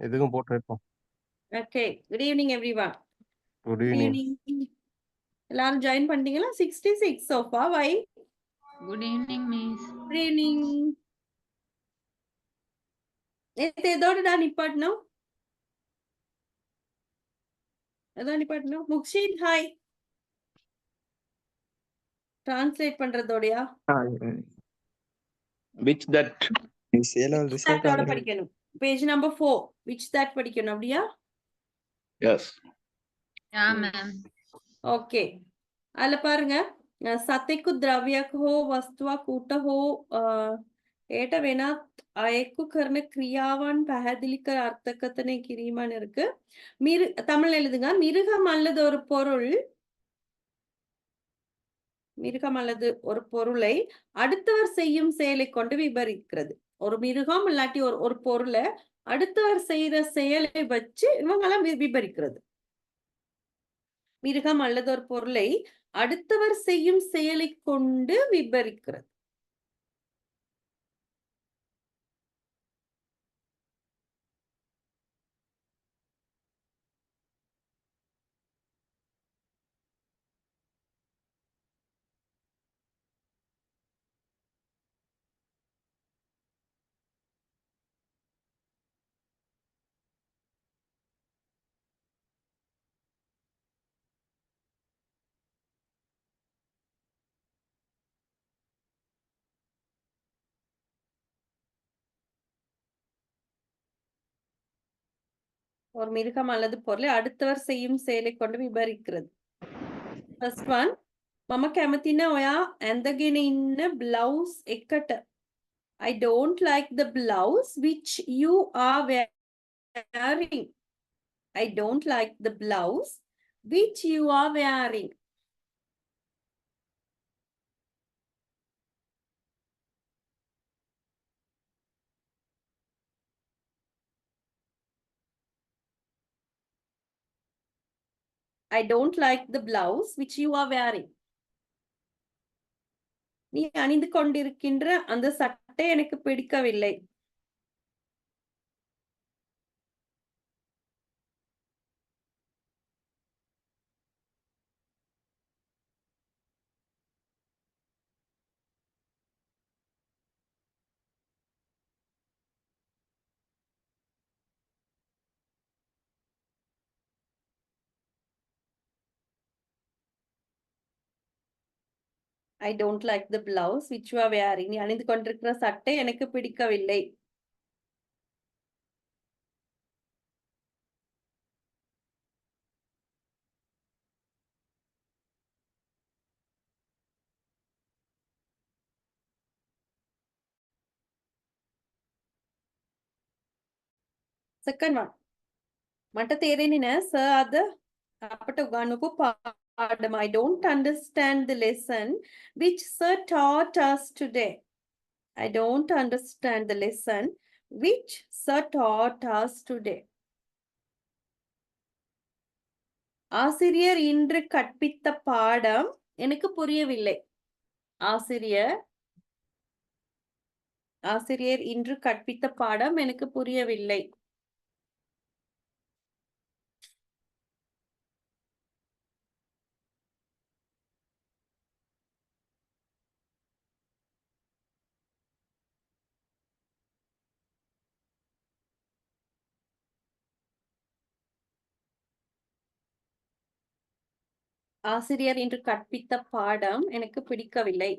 எதுக்கும் போட்டு வைப்போம். Okay, good evening everyone. Good good evening. Evening. எல்லாரும் ஜாயின் பண்ணிட்டீங்களா? 66 சோஃபா வை. Good evening, miss. Good evening. நேத்து எதோட நிப்பாட்டணும்? முக்ஷித் ஹாய். டிரான்ஸ்லேட் பண்றதோடயா? Which that தட்டோட படிக்கணும். பேஜ் நம்பர் 4 which that படிக்கணும் அப்படியா? yes. Yeah, ma'am. ஓகே, அதுல பாருங்க, සතෙකු ද්‍රව්‍යයක් හෝ වස්තුවක් උට හෝ ඒට වෙනත් අයෙකු කරන ක්‍රියාවන් පැහැදිලි කර අර්ථකථනය කිරීමන இருக்கு. தமிழ் எழுதுங்க. மிருகம் அல்லது ஒரு பொருள், மிருகம் அல்லது ஒரு பொருளை அடுத்தவர் செய்யும் செயலை கொண்டு விபரிக்கிறது. ஒரு மிருகம் இல்லாட்டி ஒரு பொருளை அடுத்தவர் செய்யற செயலை வச்சு இவங்கெல்லாம் விபரிக்கிறது. மிருகம் அல்லது ஒரு பொருளை அடுத்தவர் செய்யும் செயலை கொண்டு விபரிக்கிறது. ஒரு மிருகம் அல்லது பொருளை அடுத்தவர் செய்யும் செயலை கொண்டு விபரிக்கிறது. First one, මම කැමති නෑ ඔයා ඇඳගෙන ඉන්න blouse එකට. I don't like the blouse which you are wearing. I don't like the blouse which you are wearing. I don't like the blouse which you are wearing. நீ அணிந்து கொண்டிருக்கின்ற அந்த சட்டை எனக்கு பிடிக்கவில்லை. I don't like the blouse which you are wearing. நீ அணிந்து கொண்டிருக்கிற சட்டை எனக்கு பிடிக்கவில்லை. Second one. මට තේරෙන්නේ නෑ sir අද අපට උගන්වපු පාඩම. I don't understand the lesson which sir taught us today. I don't understand the lesson which sir taught us today. ஆசிரியர் இன்று கற்பித்த பாடம் எனக்கு புரியவில்லை. ஆசிரியர் இன்று கற்பித்த பாடம் எனக்கு புரியவில்லை. ஆசிரியர் இன்று கற்பித்த பாடம் எனக்கு பிடிக்கவில்லை.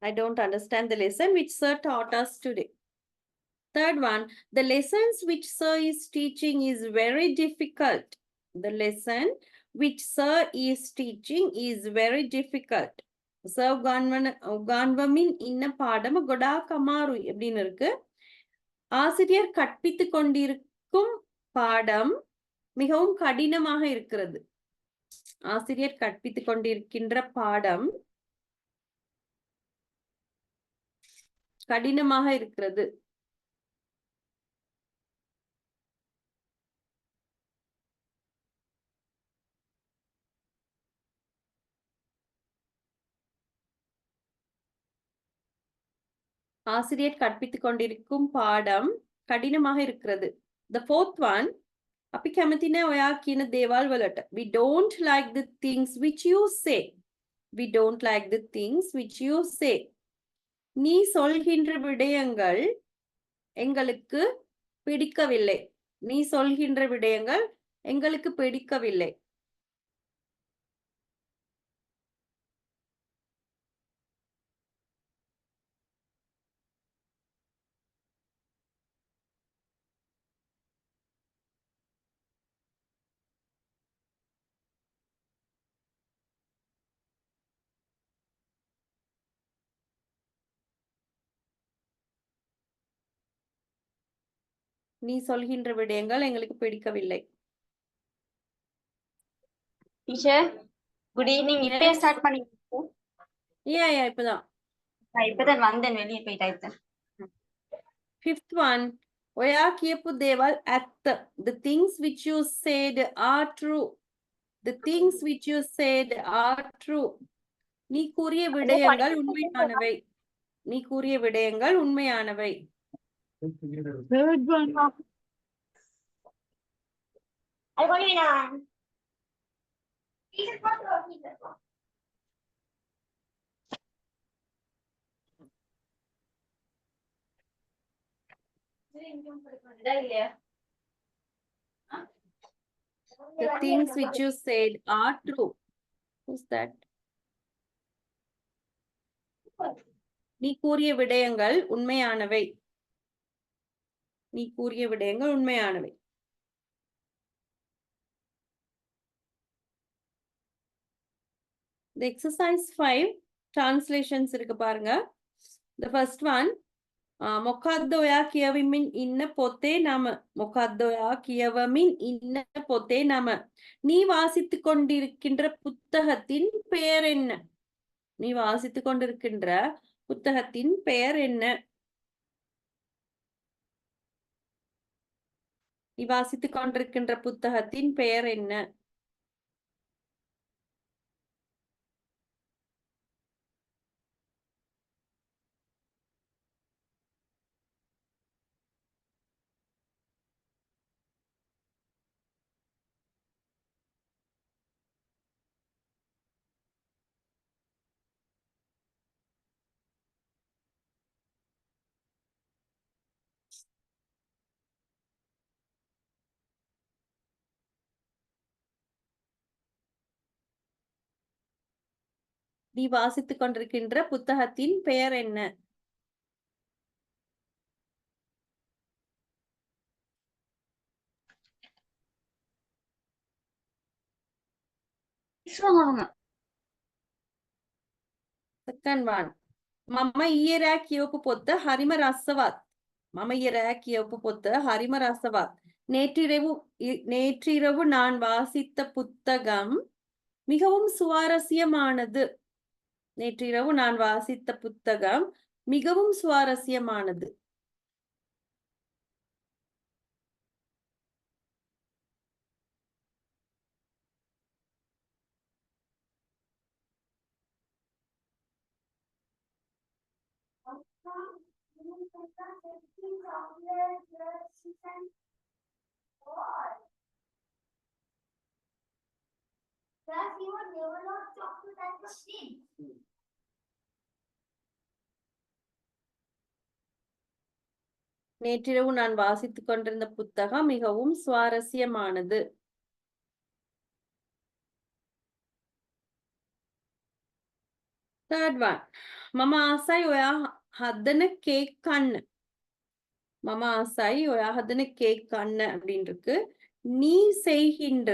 I don't understand the lesson which sir taught us today. Third one, the lessons which sir is teaching is very difficult. The lesson which sir is teaching is very difficult. Sir உகான்வமின் இன்ன பாடம் கொடாக் அமாருய் அப்படின்னு இருக்கு. ஆசிரியர் கற்பித்து கொண்டிருக்கும் பாடம் மிகவும் கடினமாக இருக்கிறது. ஆசிரியர் கற்பித்துக் கொண்டிருக்கின்ற பாடம் கடினமாக இருக்கிறது. ஆசிரியர் கற்பித்துக் கொண்டிருக்கும் பாடம் கடினமாக இருக்கிறது. The fourth one, අපි කැමති නෑ ඔයා කියන දේවල් වලට. We don't like the things which you say. We don't like the things which you say. நீ சொல்கின்ற விடயங்கள் எங்களுக்கு பிடிக்கவில்லை. நீ சொல்கின்ற விடயங்கள் எங்களுக்கு பிடிக்கவில்லை. நீ சொல்கின்ற விடயங்கள் எங்களுக்கு பிடிக்கவில்லை. Teacher good evening. இப்பயே ஸ்டார்ட் பண்ணிருக்கோம். Yeah, இப்பதான். நான் இப்பதான் வந்தேன், வெளியே போய் டைத்தேன். Fifth one, ඔයා කියපු දේවල් ඇත්ත. The things which you said are true. The things which you said are true. நீ கூறிய விடயங்கள் உண்மையானவை. நீ கூறிய விடயங்கள் உண்மையானவை. The things which you said are true. Who's that? நீ கூறிய விடயங்கள் உண்மையானவை. நீ கூறிய விடயங்கள் உண்மையானவை. The exercise 5 translations இருக்கு பாருங்க. The first one, මොකද්ද ඔයා කියවමින් ඉන්න පොතේ නම? මොකද්ද ඔයා කියවමින් ඉන්න පොතේ නම? நீ வாசித்துக் கொண்டிருக்கின்ற புத்தகத்தின் பெயர் என்ன? நீ வாசித்துக் கொண்டிருக்கின்ற புத்தகத்தின் பெயர் என்ன? நீ வாசித்துக் கொண்டிருக்கின்ற புத்தகத்தின் பெயர் என்ன? நீ வாசித்துக் கொண்டிருக்கின்ற புத்தகத்தின் பெயர் என்ன? Second one, මම ඊයේ රෑ කියවපු පොත හරිම රසවත්. මම ඊයේ රෑ කියවපු පොත හරිම රසවත්. நேற்றிரவு நான் வாசித்த புத்தகம் மிகவும் சுவாரஸ்யமானது. நேற்றிரவு நான் வாசித்த புத்தகம் மிகவும் சுவாரஸ்யமானது. நேற்றிரவு நான் வாசித்துக் கொண்டிருந்த புத்தகம் மிகவும் சுவாரஸ்யமானது. Third one, මම ආසයි ඔයා හදන கேக் කන්න. மம ஆசை ஒயா ஹதன கேக் கண்ண அப்படின்னு இருக்கு. நீ செய்கின்ற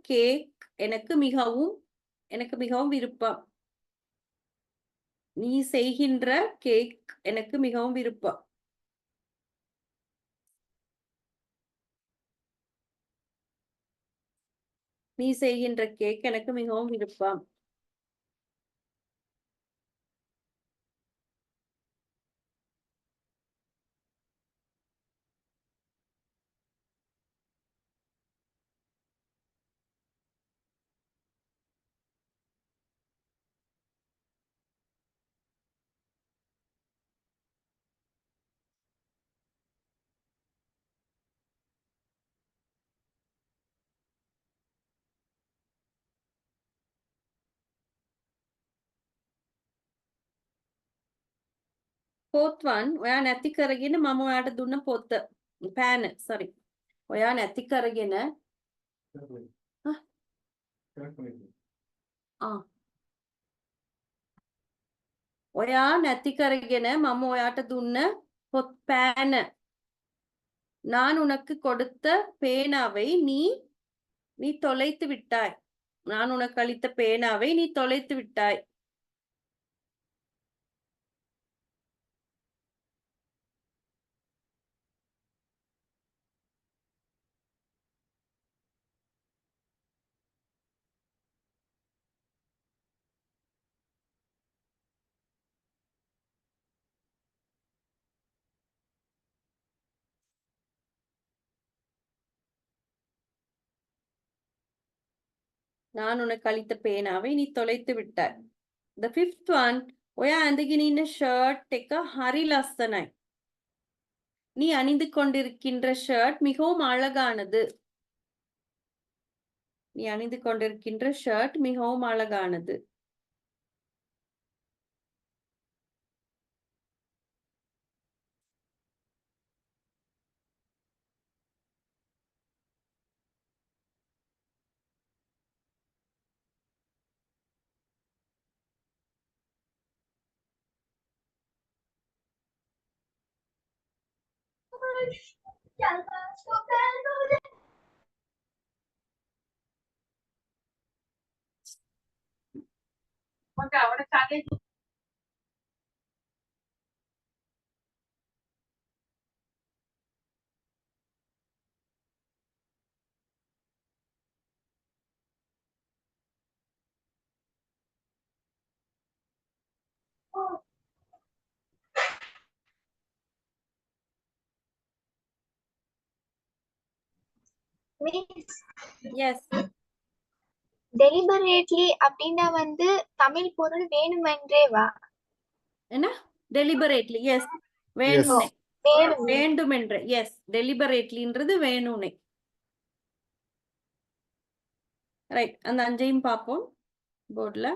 கேக் எனக்கு மிகவும் விருப்பம். நீ செய்கின்ற கேக் எனக்கு மிகவும் விருப்பம். நீ செய்கின்ற கேக் எனக்கு மிகவும் விருப்பம். Fourth one, ඔයා නැති කරගෙන මම ඔයාට දුන්න පොත. pan, sorry. ඔයා නැති කරගෙන ඔයා නැති කරගෙන මම ඔයාට දුන්න pan. நான் உனக்கு கொடுத்த பேனாவை நீ தொலைத்து விட்டாய். நான் உனக்கு அளித்த பேனாவை நீ தொலைத்து விட்டாய். நான் உனக்கு அளித்த பேனாவை நீ தொலைத்து விட்டாய். The fifth one, ඔයා ඇඳගෙන ඉන්න ஷர்ட் එක හරි ලස්සනයි. நீ அணிந்து கொண்டிருக்கின்ற ஷர்ட் மிகவும் அழகானது. நீ அணிந்து கொண்டிருக்கின்ற ஷர்ட் மிகவும் அழகானது. Miss, Yes. deliberately அப்படின்னா வந்து தமிழ் பொருள் வேணுமென்றே வா. என்ன? Deliberately. Yes. வேணும்னே. வேண்டுமென்ற. Yes. Deliberatelyன்றது வேணும்னே. ரைட். அந்த அஞ்சையும் பார்ப்போம் போர்ட்ல.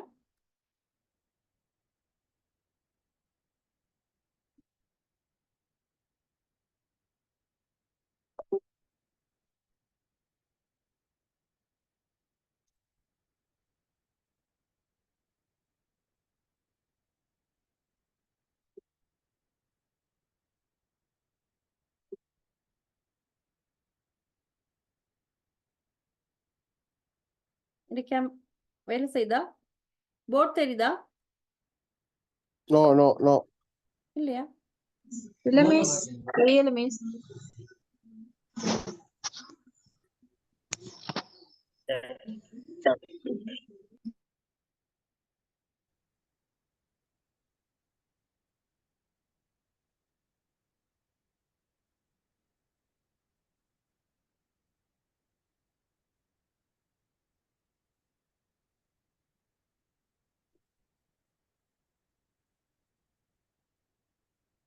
வேலை செய்தா? போர்ட் தெரியுதா? No. இல்லையா? இல்ல மிஸ், புரியல மிஸ்.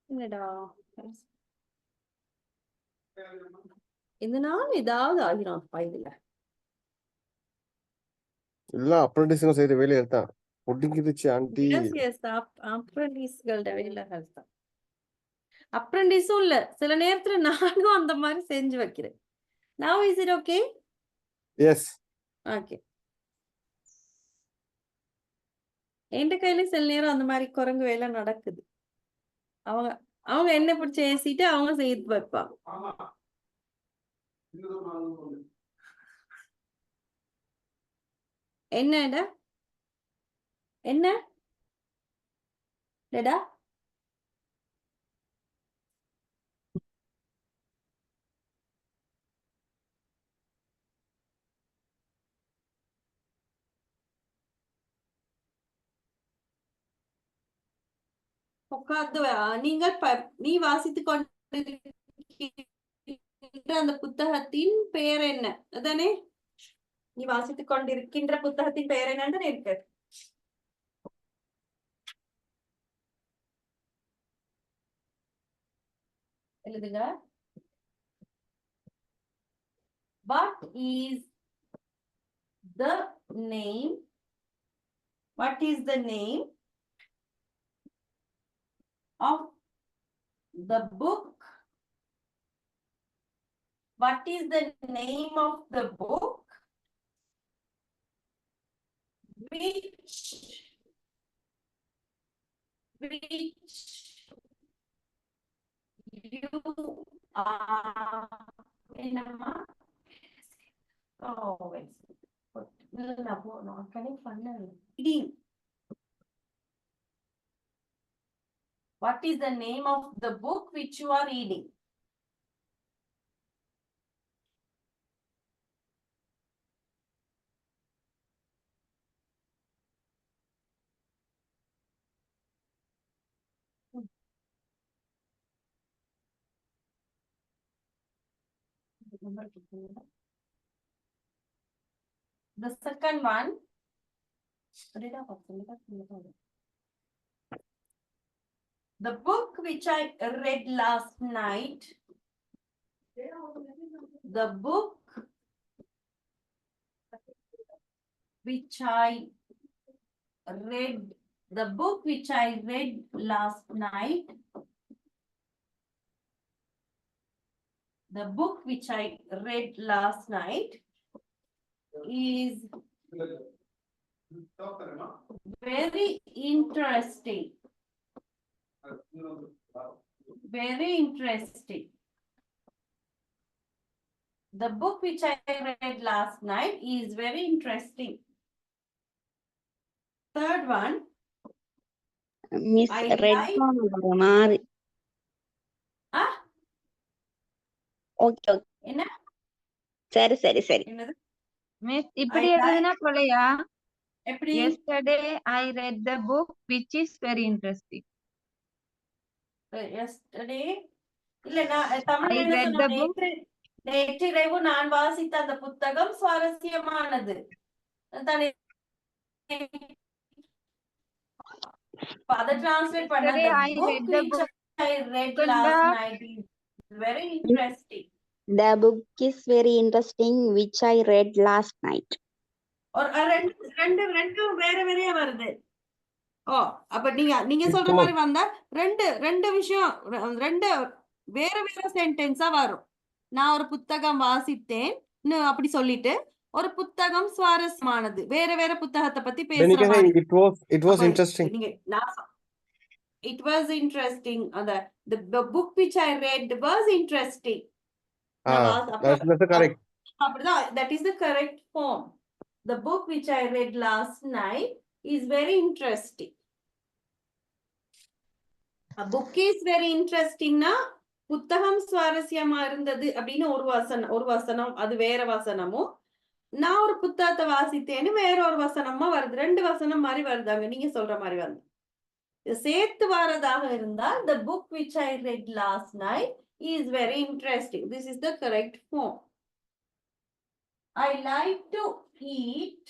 என்னடா? இதனால ஏதாவது ஆகிரும் இதுல. எல்லாம் அப்ரண்டிஸ்ங்க செய்த வேலைகள் தான். ஒடுங்கிடுச்சு ஆண்டி. அப்ரண்டிஸ்களோட வேலைகள் தான். அப்ரண்டிஸும் இல்ல, சில நேரத்துல நானும் அந்த மாதிரி செஞ்சு வைக்கிறேன். Now is it okay? Yes. Okay. எந்த கையில சில நேரம் அந்த மாதிரி குரங்கு வேலை நடக்குது. அவங்க என்ன பிடிச்சி ஏசிட்டு அவங்க செய்து வைப்பாங்க. என்னடா? என்னடா? உட்கார்ந்து நீ வாசித்துக் கொண்டிருக்கின்ற அந்த புத்தகத்தின் பெயர் என்ன? அதானே? நீ வாசித்துக் கொண்டிருக்கின்ற புத்தகத்தின் பெயர் என்னன்னு இருக்கு. எழுதுங்க. What is the name? What is the name of The book. What is the name of the book? Which you are என்னம்மா? Oh, wait. இல்ல, நான் connect பண்ணல. Reading. What is the name of the book which you are reading? The second one. The book which I read last night. The book which I read. The book which I read last night. The book which I read last night is very interesting. Very interesting. The book which I read last night is very interesting. Third one. Miss I red like. ஒரு மாதிரி Ah, okay okay என்ன? சரி சரி சரி என்னது? Miss, இப்படி I like. எழுதுனா போலையா? எப்படி? Yesterday I read the book which is very interesting. Yesterday. இல்ல, நான் தமிழ்ல I என்ன read the சொன்னேன்? book. நேற்றிரவு நான் வாசித்த அந்த புத்தகம் சுவாரஸ்யமானது. தானே? அதை டிரான்ஸ்லேட் பண்ண Yesterday the I book read the which book. I read Kunda. last night is very interesting. The book is very interesting which I read last night. ஒரு ரெண்டும் வேற வேறையா வருது. ஓ, அப்ப நீங்க சொல்ற சும்மா மாதிரி வந்தா ரெண்டு விஷயம், ரெண்டு வேற வேற சென்டென்ஸா வரும். நான் ஒரு புத்தகம் வாசித்தேன் அப்படி சொல்லிட்டு, ஒரு புத்தகம் சுவாரஸ்யமானது, வேற வேற புத்தகத்தை பத்தி then you பேசுற can say மாதிரி. it was அப்ப interesting. நீங்க it was interesting. The book which I read was interesting. That's the correct. அப்படிதான், that is the correct form. The book which I read last night is very interesting. A book is very interesting னா புத்தகம் சுவாரஸ்யமா இருந்தது அப்படின்னு ஒரு வசனம், அது வேற வசனமும். நான் ஒரு புத்தகத்தை வாசித்தேன்னு வேற ஒரு வசனமா வருது. ரெண்டு வசனம் மாதிரி வருதாங்க, நீங்க சொல்ற மாதிரி வந்து. சேர்த்து வரதாக இருந்தால் the book which I read last night is very interesting. This is the correct form. I like to eat cake.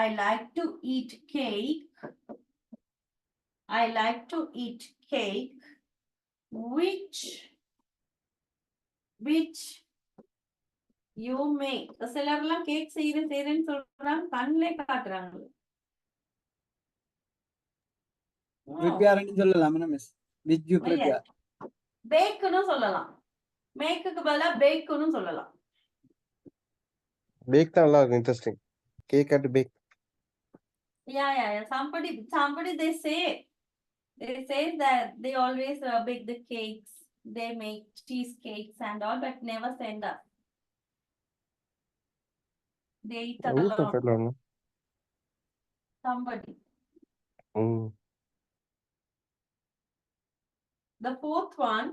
I like to eat cake which you make. சிலர்லாம் கேக் செய்யறேன்னு சொல்றாங்க, கண்ணிலே காட்டுறாங்க. prepare ன்னு சொல்லலாம் என்ன மிஸ் which you prepare பேக்னு சொல்லலாம். மேக்குக்கு பதிலா பேக்னு சொல்லலாம். Bake தான் நல்லா இருக்கும், interesting. Cake at bake. Yeah. Somebody they say that they always bake the cakes. They make cheesecakes and all, but never send us. They eat Who's the alone. fellow? Somebody. Mm. The fourth one.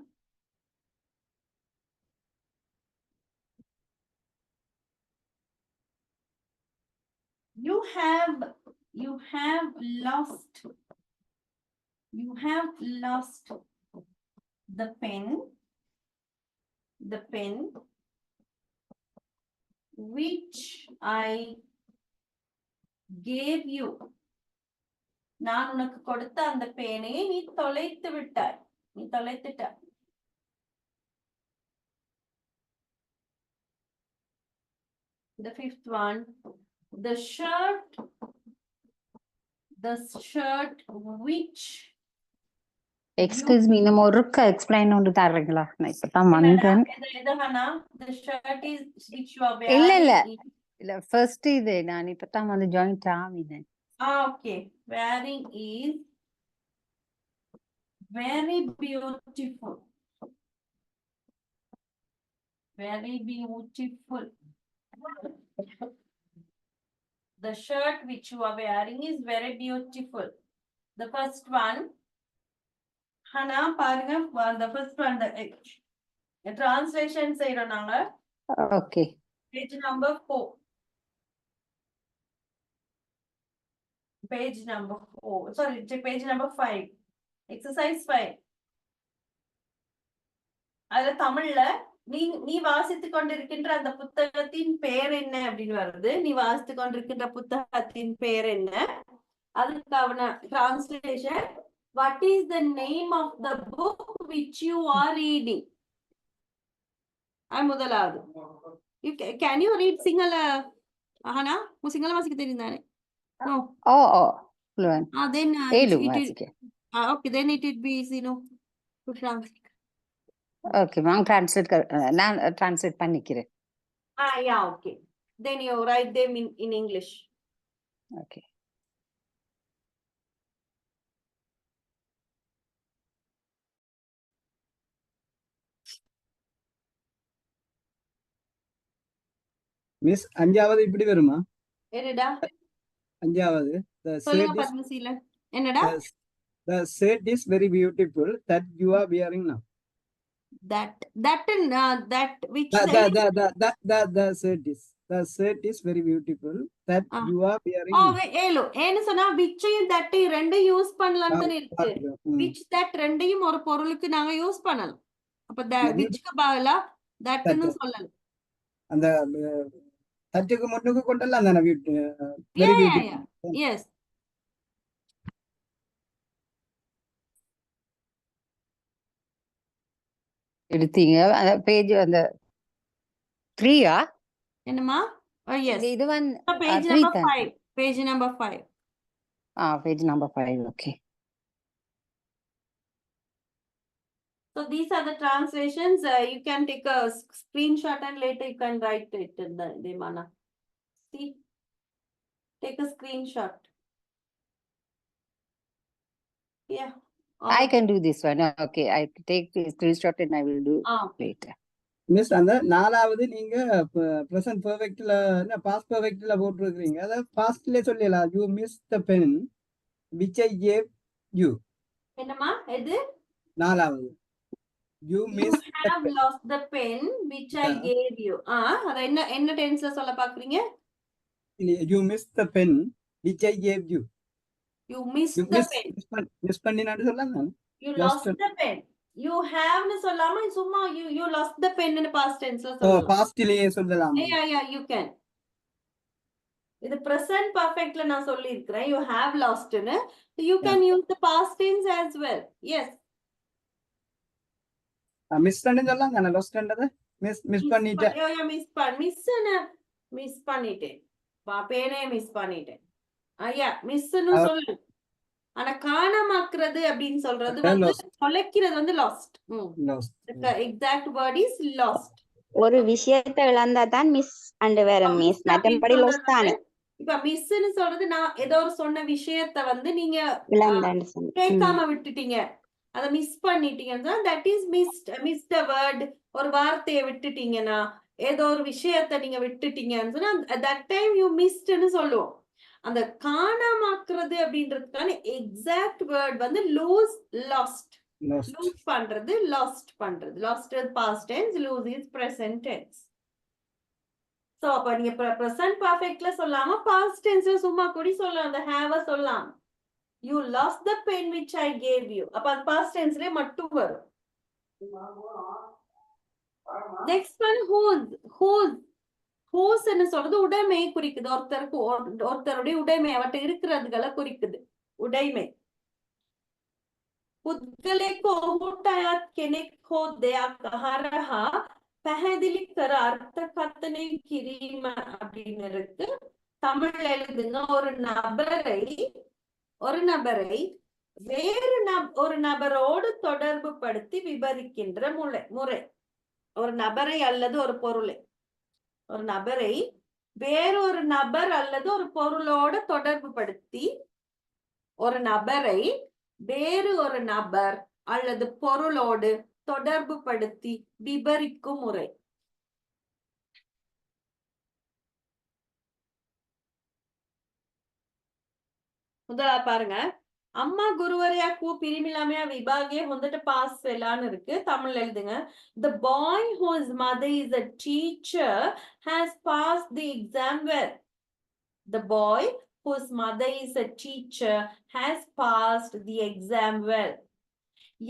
You have lost the pen which I gave you. நான் உனக்கு கொடுத்த அந்த பேனை நீ தொலைத்து விட்டாய். நீ தொலைத்துட்ட. The fifth one. The shirt which excuse me நம்ம ஒருக்கா எக்ஸ்பிளைன் ஒன்று தர்றீங்களா நான் இப்பதான் என்னடா வந்தேன் இது Hana the shirt is which you are இல்ல இல்ல wearing is இல்ல ஃபர்ஸ்ட் இது நான் இப்பதான் வந்து joint ஆகினேன் okay wearing is very beautiful, very beautiful. The shirt which you are wearing is very beautiful. The first one, Hana பாருங்க, the first one, the translation செய்றோம் நாங்க. Okay Page number 4. Page number 4. Sorry, page number 5. Exercise 5. அதுல தமிழ்ல நீ வாசித்துக் கொண்டிருக்கின்ற அந்த புத்தகத்தின் பெயர் என்ன அப்படின்னு வருது. நீ வாசித்துக் கொண்டிருக்கின்ற புத்தகத்தின் பெயர் என்ன? அதுக்கான translation, what is the name of the book which you are reading? முதலாவது. Can you read Sinhala? Hana, உன் சிங்களம் வாசிக்க தெரியும் தானே? No. ஓ ஓ fluent. Then ஏழு it வாசிக்க okay, then it would be easy, no, to translate. Okay நான் translate பண்ணிக்கிறேன் Yeah, okay. Then you write them in English. Okay miss அஞ்சாவது இப்படி வருமா? என்னடா அஞ்சாவது சொல்லுங்க பத்மசீலன். என்னடா the shirt is very beautiful that you are wearing now. that which the shirt is very beautiful that you are wearing now. ஏலோ ஏன்னு சொன்னா விச்சையும் தட்டையும் ரெண்டையும் யூஸ் பண்ணலாம்னு இருக்கு. which that ரெண்டையும் ஒரு பொருளுக்கு நாங்க யூஸ் பண்ணலாம். அப்ப விச்க்கு பதிலா தட்னு சொல்லலாம். அந்த தட்டுக்கு முன்னுக்கு கொண்டலாம் தான very beautiful. Yes. எடுத்தீங்க அந்த பேஜ் அந்த 3-ஆ என்னமா? Yes. இது வந்து Page number 5. Page number 5. Page number 5 okay So these are the translations. You can take a screenshot and later you can write it in the Demana. See, take a screenshot. Yeah. I can do this one. Okay, I take the screenshot and I will do Okay. later. Miss அந்த நாலாவது நீங்க present பெர்ஃபெக்ட்ல past பெர்ஃபெக்ட்ல போட்டுருக்கீங்க. அத பாஸ்ட்ல சொல்லலாம். you missed the pen which I gave you. என்னமா எது? நாலாவது you missed you have lost the pen which I gave you. அத என்ன டென்ஸ்ல சொல்ல பாக்குறீங்க? you missed the pen which I gave you. You missed the pen. Miss பண்ணினான்னு சொல்லலாம். You lost the pen. You have னு சொல்லாம சும்மா you lost the pen in past tense ல சொல்லலாம். பாஸ்ட்லயே சொல்லலாம். Yeah, you can. இது present perfect ல நான் சொல்லி இருக்கேன். You have lost னு. You can use the past tense as well. Yes. Miss பண்ணி சொல்லலாம் தான lost ன்றத மிஸ் பண்ணிட்டேன். மிஸ் பண்ணிட்டேன். பேனே மிஸ் பண்ணிட்டேன். மிஸ் னு சொல்லு. ஆனா காணாமக்கிறது அப்படின்னு சொல்றது வந்து தொலைக்கிறது வந்து lost. The exact word is lost. ஒரு விஷயத்தை இழந்தா தான் மிஸ் அண்ட் வேற மிஸ் மத்தபடி lost தானே. இப்ப மிஸ் னு சொல்றது நான் ஏதோ ஒரு சொன்ன விஷயத்தை வந்து நீங்க இழந்தான்னு சொன்னீங்க. கேட்காம விட்டுட்டீங்க. அத மிஸ் பண்ணிட்டீங்கன்னா that is missed a word. ஒரு வார்த்தையை விட்டுட்டீங்கன்னா ஏதோ ஒரு விஷயத்தை நீங்க விட்டுட்டீங்கன்னு சொன்னா that time you missed னு சொல்லுவோம். அந்த காணாமக்கிறது அப்படின்றதுக்கான எக்ஸாக்ட் வேர்ட் வந்து lose, lost. lose பண்றது, lost பண்றது. lost is past tense, lose is present tense. So அப்ப நீங்க present perfectல சொல்லாம past tenseல சும்மா கூட சொல்லலாம். அந்த have சொல்லலாம். You lost the pen which I gave you. அப்ப அது past tenseல மட்டும் வரும். Next one, whose. whose ன்னு சொல்றது உடைமையை குறிக்குது. ஒருத்தருடைய உடைமை அவட்ட இருக்கிறதுகளை குறிக்குது. உடைமை. පුද්ගලයෙක් ඔහුට අයත් කෙනෙක් හෝ දෙයක් හරහා පැහැදිලි කර අර්ථකථනය කිරීම அப்படின்னு இருக்கு. தமிழ்ல எழுதுங்க. ஒரு நபரை வேறு ஒரு நபரோடு தொடர்பு படுத்தி விவரிக்கின்ற முறை. ஒரு நபரை அல்லது ஒரு பொருளை, ஒரு நபரை வேறொரு நபர் அல்லது ஒரு பொருளோடு தொடர்பு படுத்தி, ஒரு நபரை வேறு ஒரு நபர் அல்லது பொருளோடு தொடர்பு படுத்தி விவரிக்கும் முறை. முதலா பாருங்க, அம்மா குருவரையாக்கு பிரிமிலாமையா விபாகிய வந்துட்டு பாஸ் வெலான்னு இருக்கு. தமிழ் எழுதுங்க. The boy whose mother is a teacher has passed the exam well. The boy whose mother is a teacher has passed the exam well.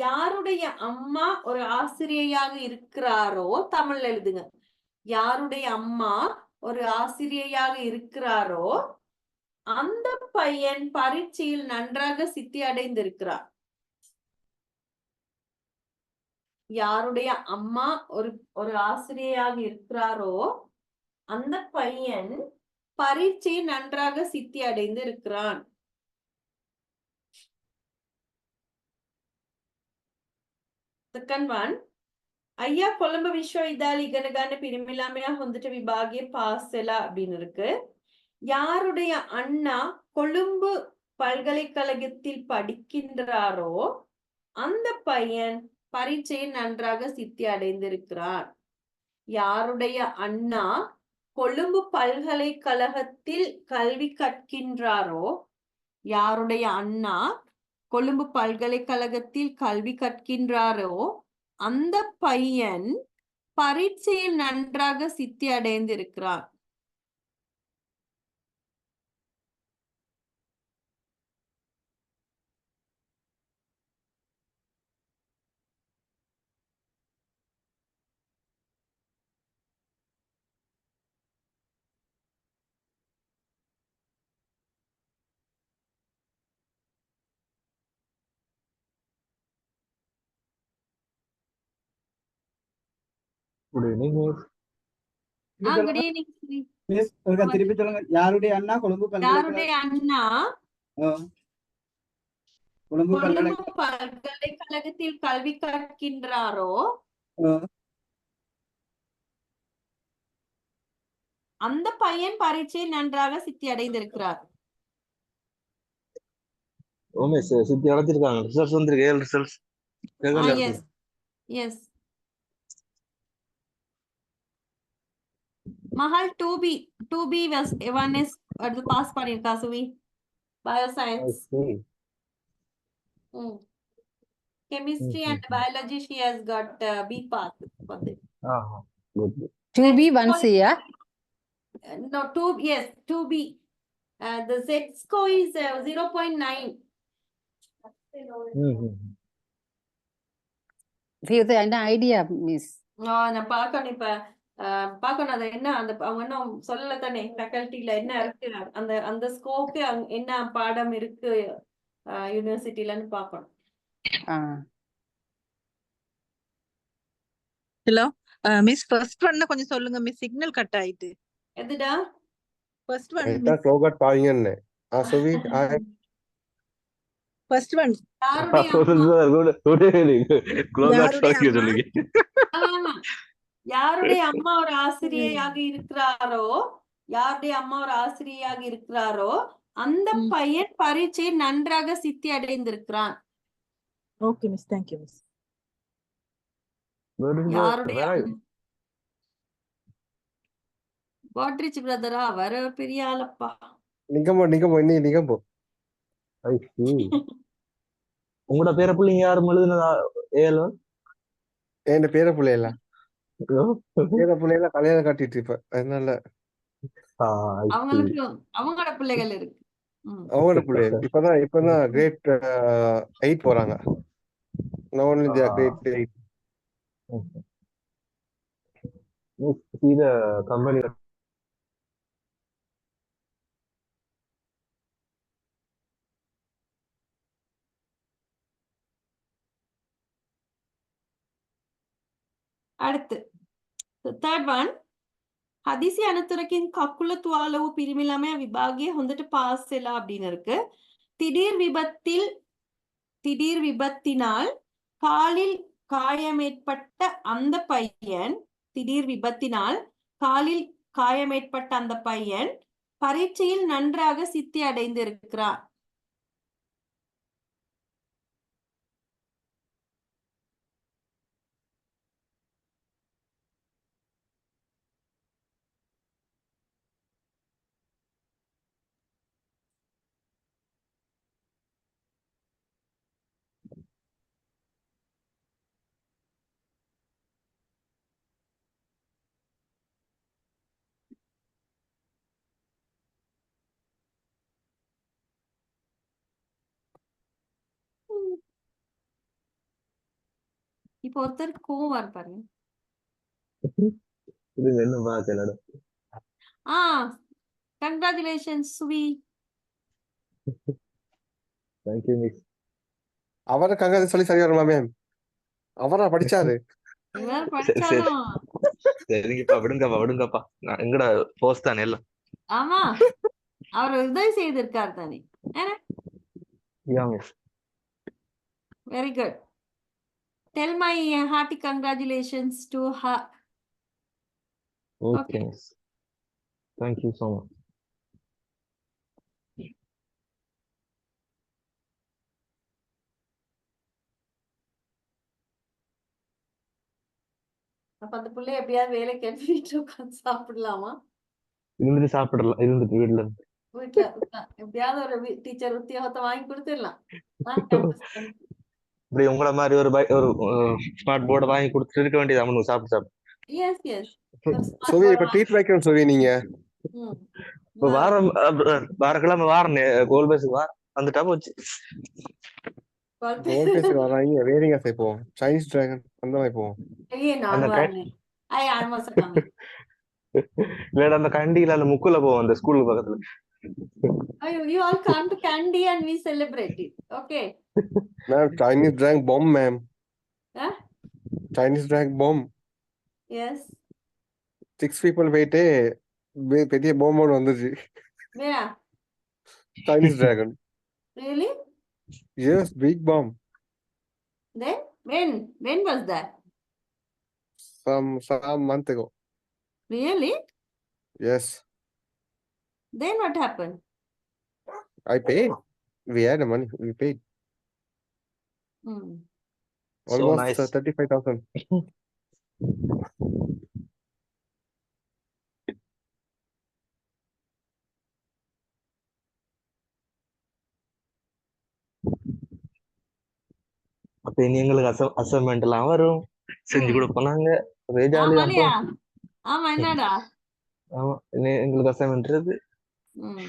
யாருடைய அம்மா ஒரு ஆசிரியையாக இருக்கிறாரோ, தமிழ் எழுதுங்க. யாருடைய அம்மா ஒரு ஆசிரியையாக இருக்கிறாரோ அந்த பையன் பரீட்சையில் நன்றாக சித்தி அடைந்திருக்கிறார். யாருடைய அம்மா ஒரு ஆசிரியையாக இருக்கிறாரோ அந்த பையன் பரீட்சையில் நன்றாக சித்தி அடைந்து இருக்கிறான். Second one, ஐயா கொழும்பு விஸ்வவித்யாலய இகனகான பிரிமிலாமையா வந்துட்டு விபாகிய பாசெலா அப்படின்னு இருக்கு. யாருடைய அண்ணா கொழும்பு பல்கலைக்கழகத்தில் படிக்கின்றாரோ அந்த பையன் பரீட்சையில் நன்றாக சித்தி அடைந்திருக்கிறார். யாருடைய அண்ணா கொழும்பு பல்கலைக்கழகத்தில் கல்வி கற்கின்றாரோ, யாருடைய அண்ணா கொழும்பு பல்கலைக்கழகத்தில் கல்வி கற்கின்றாரோ அந்த பையன் பரீட்சையில் நன்றாக சித்தி அடைந்திருக்கிறார். Good evening, miss. Good evening, Sri. Miss ஒருக்கா திருப்பி சொல்லுங்க. யாருடைய அண்ணா கொழும்பு யாருடைய அண்ணா கொழும்பு கொழும்பு பல்கலைக்கழகத்தில் கல்வி கற்கின்றாரோ அந்த பையன் பரீட்சை நன்றாக சித்தி அடைந்திருக்கிறார். ஓ மிஸ் சித்தி அடைஞ்சிருக்காங்க. ரிசல்ட்ஸ் வந்திருக்கு. ஏல் results. Yes yes. Mahal 2B was one is pass பண்ணிருக்கா சுவி. Bioscience. Chemistry and biology she has got B pass for this. Good. 2B 1C, yeah? No, 2B. The Z score is 0.9. You have an idea, miss. நான் பார்க்கணும் இப்ப பார்க்கணும் அது என்ன அந்த அவங்க இன்னும் சொல்லல தானே ஃபேக்கல்ட்டில என்ன இருக்கு அந்த ஸ்கோப்க்கு என்ன பாடம் இருக்கு யூனிவர்சிட்டிலன்னு பார்க்கணும். ஹலோ மிஸ் ஃபர்ஸ்ட் ஒன் கொஞ்சம் சொல்லுங்க மிஸ், சிக்னல் கட் ஆயிட்டு. எதுடா ஃபர்ஸ்ட் ஒன் மிஸ் க்ளோகட் பாவீங்கன்னு சுவி ஃபர்ஸ்ட் ஒன் யாருடைய அம்மா ஒரு ஆசிரியையாக இருக்கிறாரோ, யாருடைய அம்மா ஒரு ஆசிரியையாக இருக்கிறாரோ அந்த பையன் பரீட்சையை நன்றாக சித்தி அடைந்திருக்கிறான். Okay miss, thank you miss. யாருடைய கோட்ரிச் பிரதரா வர பெரிய ஆளப்பா. நிகம்போ உங்களோட பேர பிள்ளைங்க யாரும் எழுதுனதா? ஏலோ என் பேர பிள்ளைல கல்யாணம் காட்டிட்டு இருப்ப. அதனால அவங்களுக்கு அவங்களோட பிள்ளைகள் இருக்கு. அவங்களோட பிள்ளைகள் இப்பதான் கிரேட் 8 போறாங்க. கிரேட் 8. இந்த கம்பெனி அடுத்து third one, ஹதிசி அனுத்துறக்கின் கக்குலத்து அளவு பிரிமிலாமே விபாகிய வந்துட்டு பாஸ் எல்லாம் அப்படின்னு இருக்கு. திடீர் விபத்தில் திடீர் விபத்தினால் காலில் காயமேற்பட்ட அந்த பையன் திடீர் விபத்தினால் காலில் காயமேற்பட்ட அந்த பையன் பரீட்சையில் நன்றாக சித்தி அடைந்திருக்கிறான். இப்போ ஒருத்தர் கோவம் வர பாருங்க. இது என்ன பாக்கலடா. கங்க்ராச்சுலேஷன்ஸ் சுவி. Thank you miss. அவரை கங்க சொல்லி சரியா வருமா மேம்? அவரா படிச்சாரு? இவர் சரி சரி படிச்சாலும் சரிங்கப்பா, விடுங்கப்பா விடுங்கப்பா. நான் எங்கடா போஸ்ட் தானே எல்லாம். ஆமா அவர் உதவி செய்திருக்கார் தானே. Yeah miss. Very good. Tell my hearty congratulations to her. Okay Okay. Miss. Thank you so much. அப்ப அந்த பிள்ளை எப்படியாவது வேலைக்கு எடுத்துட்டு உட்காந்து சாப்பிடலாமா? இருந்துட்டு சாப்பிடலாம், இருந்துட்டு வீட்டுல இருந்து. வீட்டுல எப்படியாவது ஒரு டீச்சர் உத்தியோகத்தை வாங்கி கொடுத்துடலாம். campus ல. இப்படி உங்களை மாதிரி ஒரு ஸ்மார்ட் போர்டை வாங்கி கொடுத்துட்டு இருக்க வேண்டியது அவனுக்கு சாப்பிட்டு சாப்பிட்டு. Yes, yes. ஒரு smart சுவி board இப்ப வாங்கி- ட்ரீட் வைக்கணும் சுவி நீங்க. ம். இப்போ வாரக்கிழமை வாரம் கோல் பேஸுக்கு வந்துட்டா போச்சு. கோல் பேசி வராங்க வேறிங்க போவோம். சைனீஸ் டிராகன் அந்த மாதிரி போவோம். ஐயே, நான் அந்த வரேன். I'm also coming. இல்லடா அந்த கண்டியில அந்த முக்குல போவோம் அந்த ஸ்கூலுக்கு பக்கத்துல. You all come to Kandy and we celebrate it. Okay. Ma'am Chinese dragon bomb ma'am. Huh? Chinese dragon bomb. Yes. 6 people போயிட்டு பெரிய பாம் ஒன்று வந்துச்சு. Where? Chinese dragon. Really? Yes big bomb. Then? When was that? Some month ago. Really? Yes. Then what happened? I paid. We had the money. We paid. Hmm. So Almost nice. 35,000. அப்ப இனி எங்களுக்கு assignment எல்லாம் வரும், செஞ்சு கொடுப்போம் நாங்க. ஒரே ஜாலியா ஆமாலையா? இருக்கும். ஆமா, என்னடா? ஆமா, இனி எங்களுக்கு அசைன்மெண்ட் இருக்கு. ம்.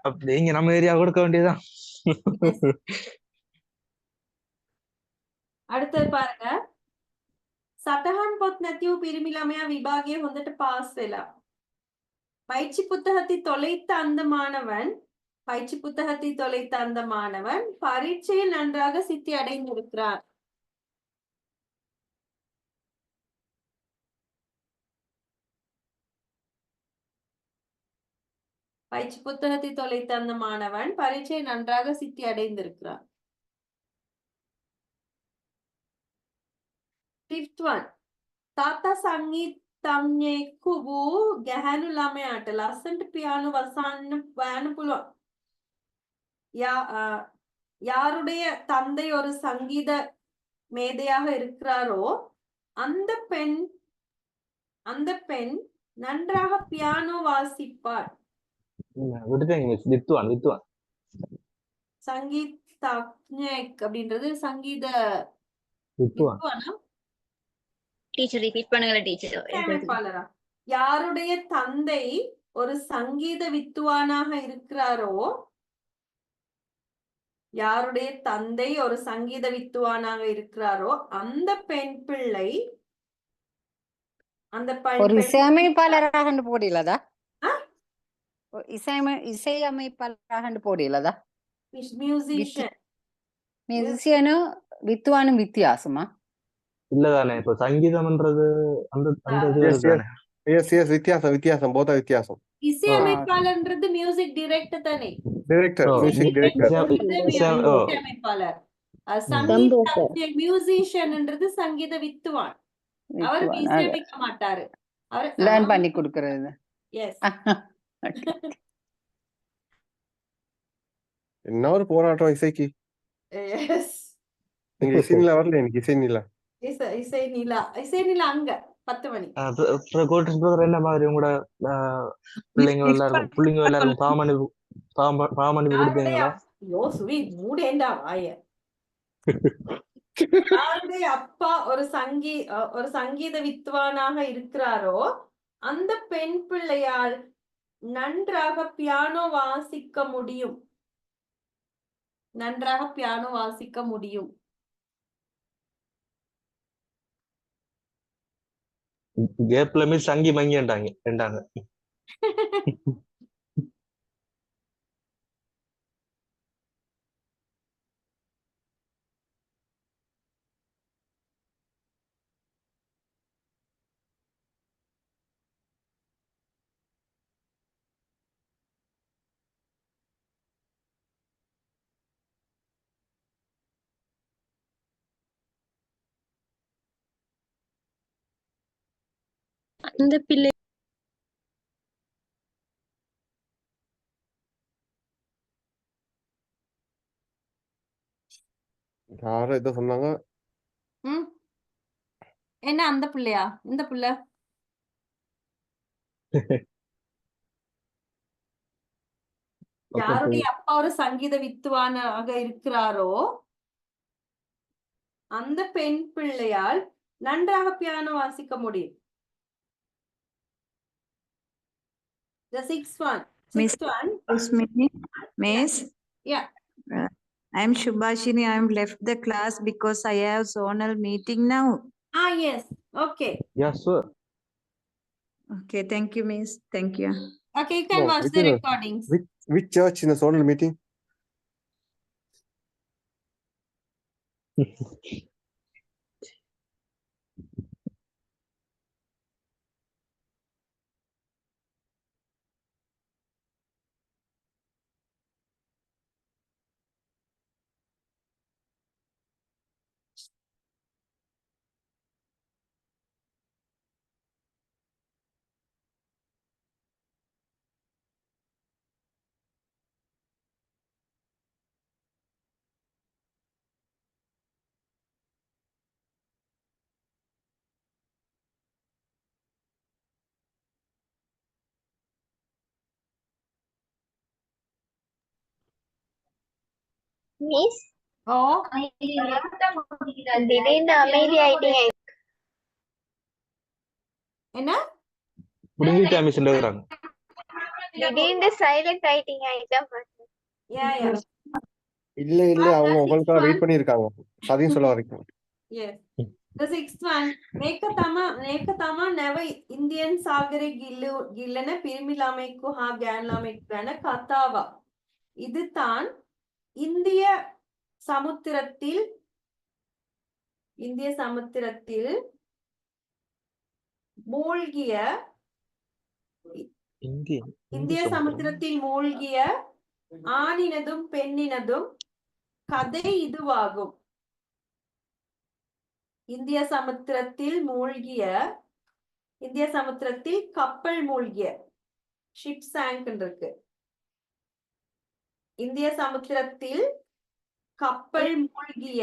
அப்படி இங்க நம்ம ஏரியா கொடுக்க வேண்டியதுதான். அடுத்தது பாருங்க. සටහන් පොත් නැතිව පිරිමි ළමයා විභාගයේ හොඳට පාස් වෙලා. பயிற்சி புத்தகத்தை தொலைத்த அந்த மாணவன் பரீட்சையில் நன்றாக சித்தி அடைந்திருக்கிறார். பயிற்சி புத்தகத்தை தொலைத்த அந்த மாணவன் பரீட்சையில் நன்றாக சித்தி அடைந்திருக்கிறார். Fifth one. තාත්තා සංගීතඥයෙකු වූ ගැහැණු ළමයාට ලස්සනට පියානෝ වයන්න පුළුවන්. யாருடைய தந்தை ஒரு சங்கீத மேதையாக இருக்கிறாரோ அந்த பெண் நன்றாக பியானோ வாசிப்பார். விட்டுட்டேங்க மிஸ். வித்துவான். சங்கீதஞக் அப்படின்றது சங்கீத வித்துவான். டீச்சர் ரிப்பீட் பண்ணுங்க டீச்சர். இசையமைப்பாளரா? யாருடைய தந்தை ஒரு சங்கீத வித்துவானாக இருக்கிறாரோ அந்த பெண் பிள்ளை ஒரு இசையமைப்பாளராக போடலதா? இசையமைப்பாளராக போடலதா? மியூசிஷியனும் வித்துவானும் வித்தியாசமா? இல்லதானே, இப்ப சங்கீதம்ன்றது அந்த Yes, yes. எஸ் எஸ் வித்தியாசம் வித்தியாசம் போதா வித்தியாசம். இசையமைப்பாளர்ன்றது மியூசிக் டைரக்டர் தானே? டைரக்டர் ஓ மியூசிக் டைரக்டர். ஓ இசையமைப்பாளர். Composer. மியூசிஷியன்ன்றது சங்கீத வித்துவான். அவர் இசையமைக்க மாட்டாரு. அவர் லேர்ன் பண்ணி கொடுக்கறது. எஸ். என்ன ஒரு போராட்டம் இசைக்கு. எஸ். நீங்க இசை நிலா வரல எனக்கு இசை நிலா. இசை நிலா அங்க 10 மணி. கோட்ரிஸ் பிரதர் என்ன மாதிரி உங்களோட பிள்ளைங்க எல்லாருக்கும் பாமணிப்பு கொடுப்பீங்களா? ஐயோ சுவி மூடேண்டா வாய. யாருடைய அப்பா ஒரு சங்கீத வித்வானாக இருக்கிறாரோ அந்த பெண் பிள்ளையால் நன்றாக பியானோ வாசிக்க முடியும். நன்றாக பியானோ வாசிக்க முடியும். கேப்ல மிஸ் சங்கி மங்கிட்டாங்க. அந்த பிள்ளை யாரும் ஏதோ சொன்னாங்க. என்ன அந்த பிள்ளையா? இந்த பிள்ளை யாருடைய அப்பா ஒரு சங்கீத வித்துவானாக இருக்கிறாரோ அந்த பெண் பிள்ளையால் நன்றாக பியானோ வாசிக்க முடியும். The sixth one. Miss. Yeah. I am Shubhashini. I am left the class because I have zonal meeting now. Yes. Okay. Yes, sir. Okay, thank you, Miss. Thank you. Okay, you can No, watch the recordings. Which church in the zonal meeting? Miss, Oh, திடீர்னு அமைதியாயிட்டீங்க. என்ன? முடிஞ்சிட்டா miss எழுதுறாங்க. திடீர்னு silent ஆயிட்டீங்க. Yeah, yeah. இல்ல அவங்க உங்களுக்காக wait பண்ணி இருக்காங்க. அதையும் சொல்ல வரைக்கும். Yes. The sixth one. මේකතම නැව ඉන්දියන් සාගරේ ගිල්ලන පිරිමිලාමෙක්කු හා ගෑන්ලාමෙක් ගැන කතාවක්. இதுதான் இந்திய சமுத்திரத்தில் மூழ்கிய ஆணினதும் பெண்ணினதும் கதை இதுவாகும். இந்திய சமுத்திரத்தில் கப்பல் மூழ்கிய ஷிப் சாங்க் இருக்கு. இந்திய சமுத்திரத்தில் கப்பல் மூழ்கிய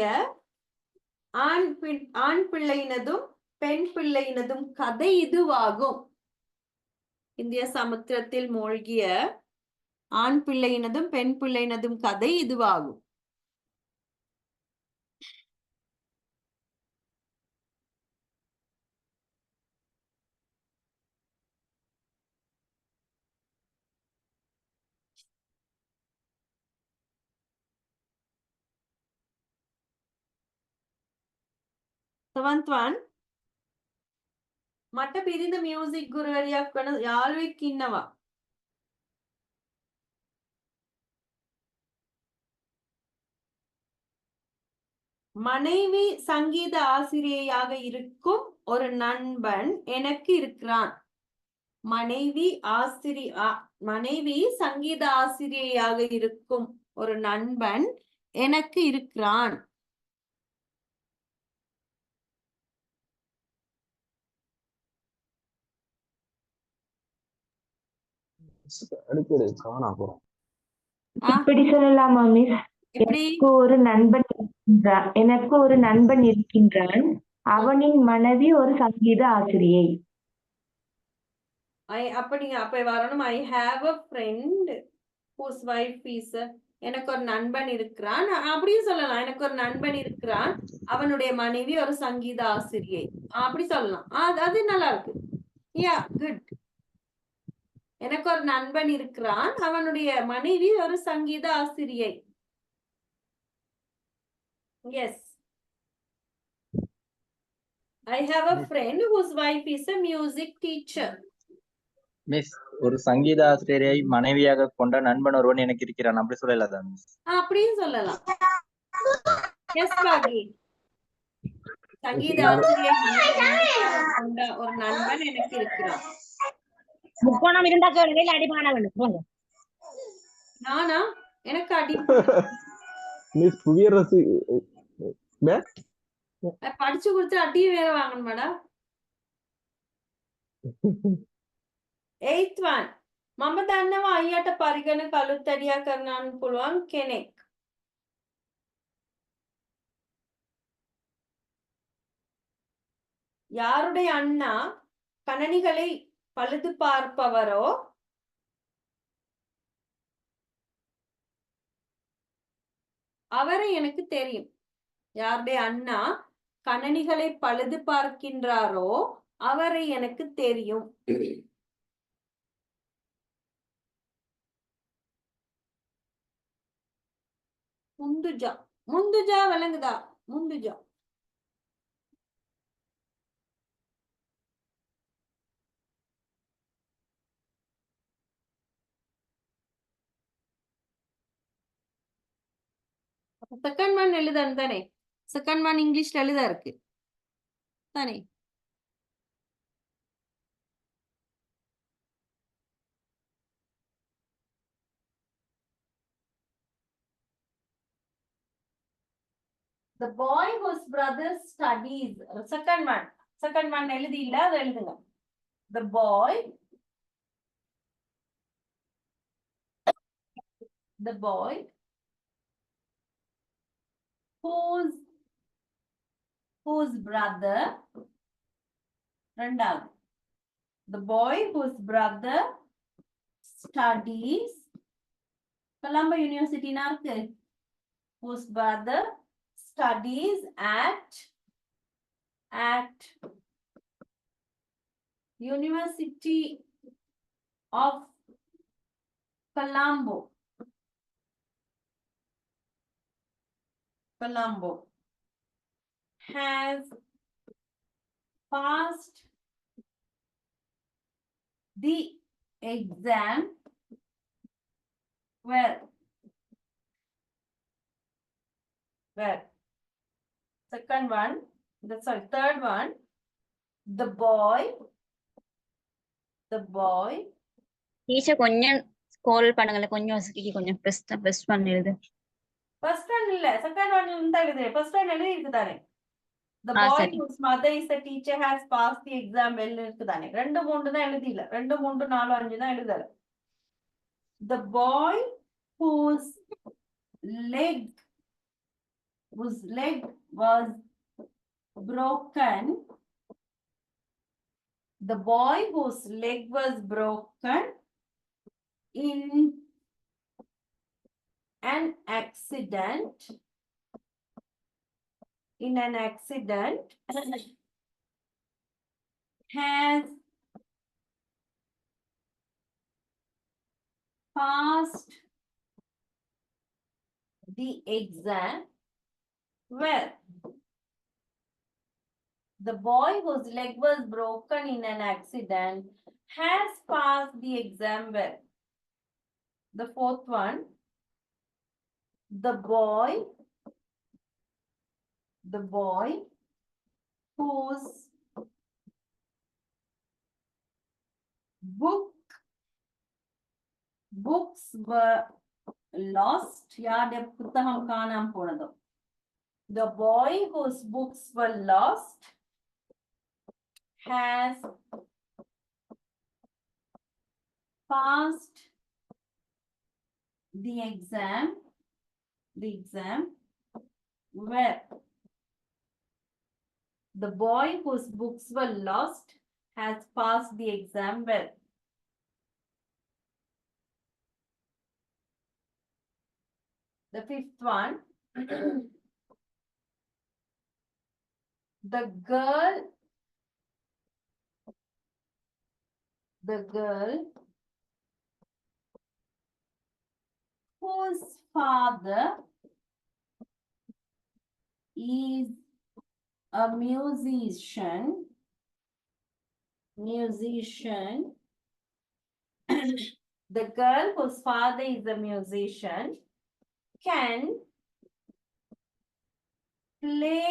ஆண் பிள்ளையினதும் பெண் பிள்ளையினதும் கதை இதுவாகும். இந்திய சமுத்திரத்தில் மூழ்கிய ஆண் பிள்ளையினதும் பெண் பிள்ளையினதும் கதை இதுவாகும். Seventh one. මට පිරිඳ මියුසික් ගුරුවරියක් වන යාළුවෙක් ඉන්නවා. மனைவி சங்கீத ஆசிரியையாக இருக்கும் ஒரு நண்பன் எனக்கு இருக்கிறான். மனைவி மனைவி சங்கீத ஆசிரியையாக இருக்கும் ஒரு நண்பன் எனக்கு இருக்கிறான். அடிக்கடி காணா போறோம். இப்படி சொல்லலாமா மிஸ்? எப்படி? எனக்கு ஒரு நண்பன் இருக்கின்றான். அவனின் மனைவி ஒரு சங்கீத ஆசிரியை. அப்ப வரணும். I have a friend whose wife is எனக்கு ஒரு நண்பன் இருக்கிறான். அப்படியும் சொல்லலாம். எனக்கு ஒரு நண்பன் இருக்கிறான். அவனுடைய மனைவி ஒரு சங்கீத ஆசிரியை. அப்படி சொல்லலாம். அது நல்லா இருக்கு. Yeah, good. எனக்கு ஒரு நண்பன் இருக்கிறான். அவனுடைய மனைவி ஒரு சங்கீத ஆசிரியை. Yes. I have a friend whose wife is a music teacher. Miss, ஒரு சங்கீத ஆசிரியரை மனைவியாக கொண்ட நண்பன் ஒருவன் எனக்கு இருக்கிறான். அப்படி சொல்லலாதா மிஸ்? அப்படியும் சொல்லலாம். Yes, பாகி. சங்கீத ஆசிரியை கொண்ட ஒரு நண்பன் எனக்கு இருக்கிறான். முக்கோணம் இருந்தா சொல்லுங்க, அடி பண்ண வேண்டும். நானா? எனக்கு அடி மிஸ் புவியரசு படிச்சு கொடுத்து அடியும் வேற வாங்கணும் மேடம். 8th one. මම දන්නවා අයියට පරිගණ කළුත් ඇඩියා කරන්න පුළුවන් කෙනෙක්. யாருடைய அண்ணா கணனிகளை பழுது பார்ப்பவரோ அவரை எனக்கு தெரியும். யாருடைய அண்ணா கணனிகளை பழுது பார்க்கின்றாரோ அவரை எனக்கு தெரியும். முந்துஜா. முந்துஜா விளங்குதா? முந்துஜா. செகண்ட் ஒன் எழுதணும் தானே? செகண்ட் ஒன் இங்கிலீஷ்ல எழுத இருக்கு தானே? The boy whose brother studies. Second one எழுதி இல்ல, அது எழுதுங்க. The boy whose brother ரெண்டாவது. The boy whose brother studies Colombo யூனிவர்சிட்டினா இருக்கு. Whose brother studies at University of Colombo has passed the exam well. Second one, third one, the boy teacher கொஞ்சம் scroll பண்ணுங்க, கொஞ்சம் வசதிக்கு கொஞ்சம் பிரஸ் பண்ணி எழுது. first one இல்ல, second one இருந்தா எழுது. first one எழுதி இருக்குதானே? The boy whose mother is a teacher has passed the exam well இருக்குதானே? 2 3 தான் எழுதில. 2 3 4 5 தான் எழுதல. The boy whose leg was broken. The boy whose leg was broken in an accident has passed the exam well. The boy whose leg was broken in an accident has passed the exam well. The fourth one, the boy whose books were lost. யாருடைய புத்தகம் காணாம போனதோ. The boy whose books were lost has passed the exam well. The boy whose books were lost has passed the exam well. The fifth one, the girl whose father is a musician, the girl whose father is a musician can play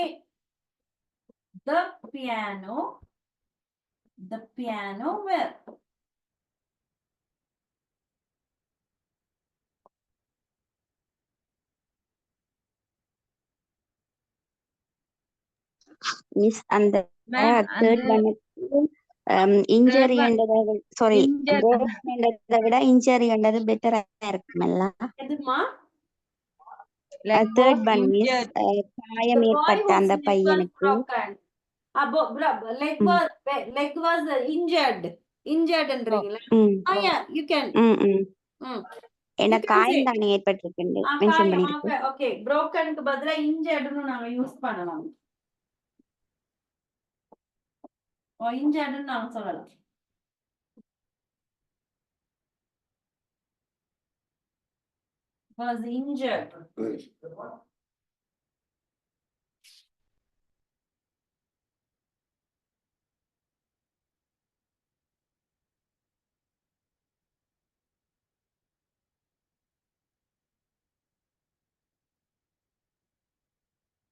the piano well. Miss அந்த Ma'am, third one injury என்றதை sorry என்றதை விட injury என்றது பெட்டரா இருக்குமல்ல. எதுமா? Third one miss காயம் ஏற்பட்ட அந்த பையனுக்கு leg was injured என்றீங்களா? Yeah, you can. என்ன காயம் தானே ஏற்பட்டிருக்கு மென்ஷன் பண்ணிருக்கு. ஓகே, brokenக்கு பதிலா injuredனு நாங்க யூஸ் பண்ணலாம். injuredனு நாங்க சொல்லலாம். Was injured.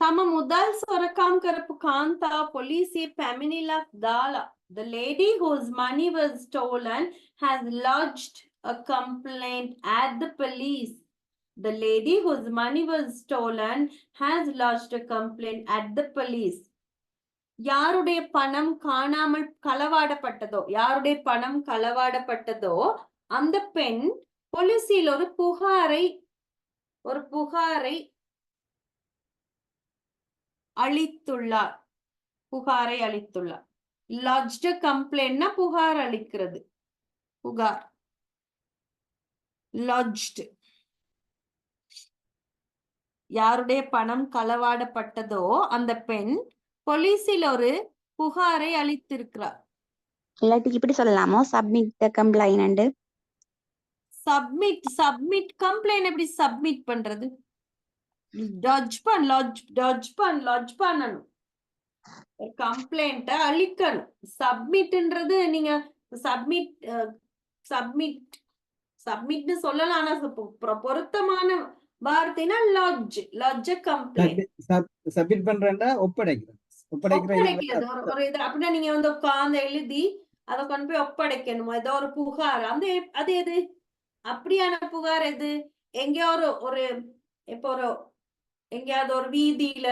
තම මුදල් සොරකම් කරපු කාන්තාව පොලිසිය පැමිණිලක් දාලා. The lady whose money was stolen has lodged a complaint at the police. The lady whose money was stolen has lodged a complaint at the police. யாருடைய பணம் காணாமல் களவாடப்பட்டதோ, அந்த பெண் போலீசில் ஒரு புகாரை அளித்துள்ளார். lodged a complaint னா புகார் அளிக்கிறது. lodged. யாருடைய பணம் களவாடப்பட்டதோ அந்த பெண் போலீசில் ஒரு புகாரை அளித்திருக்கிறார். இல்லாட்டி இப்படி சொல்லலாமோ submit the complaint. Submit complaint எப்படி சப்மிட் பண்றது? lodge பண்ணணும். ஒரு கம்ப்ளைண்ட அளிக்கணும். சப்மிட்ன்றது நீங்க சப்மிட்னு சொல்லலாம். ஆனா பொருத்தமான வார்த்தைனா lodge கம்ப்ளைண்ட். சப்மிட் பண்றேன்னா ஒப்படைக்கிறது. ஒரு இது அப்படின்னா நீங்க வந்து உட்கார்ந்து எழுதி அதை கொண்டு போய் ஒப்படைக்கணும். ஏதோ ஒரு புகார் அது எது அப்படியான புகார் எது? எங்கேயோ ஒரு இப்போ எங்கேயாவது ஒரு வீதியில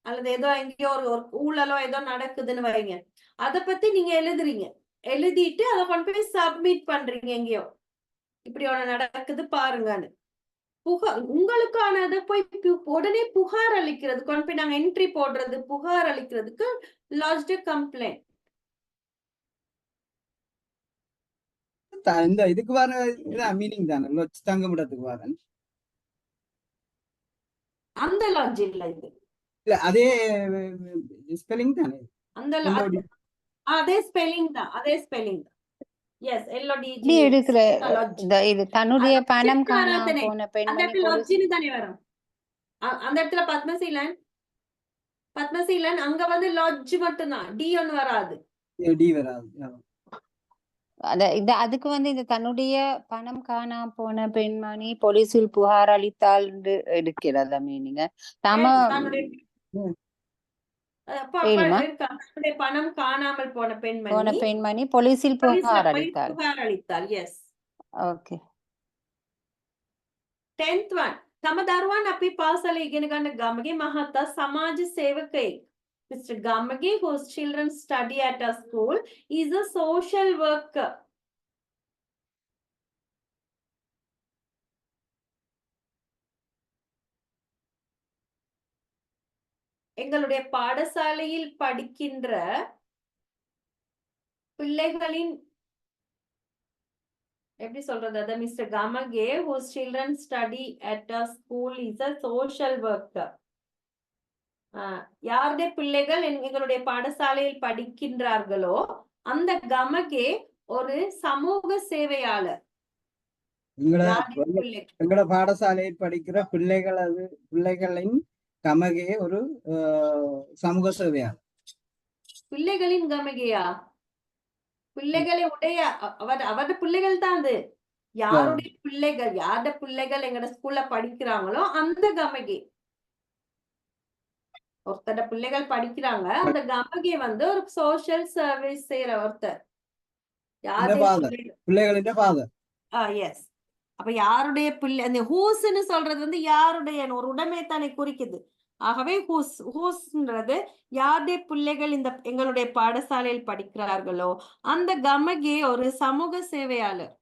அல்லது ஏதோ எங்கேயோ ஒரு ஊழலோ ஏதோ நடக்குதுன்னு வைங்க, அதை பத்தி நீங்க எழுதிட்டு அதை கொண்டு போய் சப்மிட் பண்றீங்க. எங்கேயோ இப்படி ஒண்ணு நடக்குது பாருங்கன்னு உங்களுக்கானதை போய் உடனே புகார் அளிக்கிறது, கொண்டு போய் நாங்க என்ட்ரி போடுறது, புகார் அளிக்கிறதுக்கு lodged a complaint. இந்த இதுக்கு வர மீனிங் தானே லொட்ஜ் தங்கமிடத்துக்கு வரேன். அந்த லாட்ஜ் இல்ல இது. இல்ல அதே ஸ்பெல்லிங் தானே. அதே ஸ்பெல்லிங் தான். எஸ் LODG எடுக்கிற இது தன்னுடைய பணம் காணாம போன பெண்மணி லாட்ஜ்னு தானே வரும். அந்த இடத்துல பத்மசீலன் அங்க வந்து லாட்ஜ் மட்டும் தான், டி ஒன்னு வராது. அதுக்கு வந்து இந்த தன்னுடைய பணம் காணாம போன பெண்மணி போலீசில் புகார் அளித்தால் எடுக்கிறதா மீனிங்க. ஏழுமா அவருடைய பணம் காணாமல் போன போன பெண்மணி பெண்மணி போலீசில் புகார் போலீஸ் அளித்தாள். புகார் அளித்தார். எஸ். ஓகே. 10th one. තම දරුවන් අපි පාසල ඉගෙන ගන්න ගමගේ මහතා සමාජ සේවකයෙක්. Mr. Gamage, whose children study at a school, is a social worker. எங்களுடைய பாடசாலையில் படிக்கின்ற பிள்ளைகளின் எப்படி சொல்றது அத mister Gamage, whose children study at a school, is a social worker. யாருடைய பிள்ளைகள் எங்களுடைய பாடசாலையில் படிக்கின்றார்களோ அந்த கமகே ஒரு சமூக சேவையாளர். எங்களோட பாடசாலையில் படிக்கிற பிள்ளைகளின் கமகே ஒரு சமூக சேவையாளர். பிள்ளைகளின் கமகையா? பிள்ளைகளை உடைய அவருடைய பிள்ளைகள் தான் அது. யாருடைய பிள்ளைகள் எங்கட ஸ்கூல்ல படிக்கிறாங்களோ அந்த கமகே. ஒருத்தர பிள்ளைகள் படிக்கிறாங்க, அந்த கமகே வந்து ஒரு சோஷியல் சர்வீஸ் செய்யற ஒருத்தர். பிள்ளைகளின் ஃபாதர். எஸ். அப்ப யாருடைய பிள்ளை, அந்த ஹூஸ்ன்னு சொல்றது வந்து யாருடைய ஒரு உடைமை தானே குறிக்குது. ஆகவே ஹூஸ்ன்றது யாருடைய பிள்ளைகள் இந்த எங்களுடைய பாடசாலையில் படிக்கிறார்களோ அந்த கமகே ஒரு சமூக சேவையாளர்.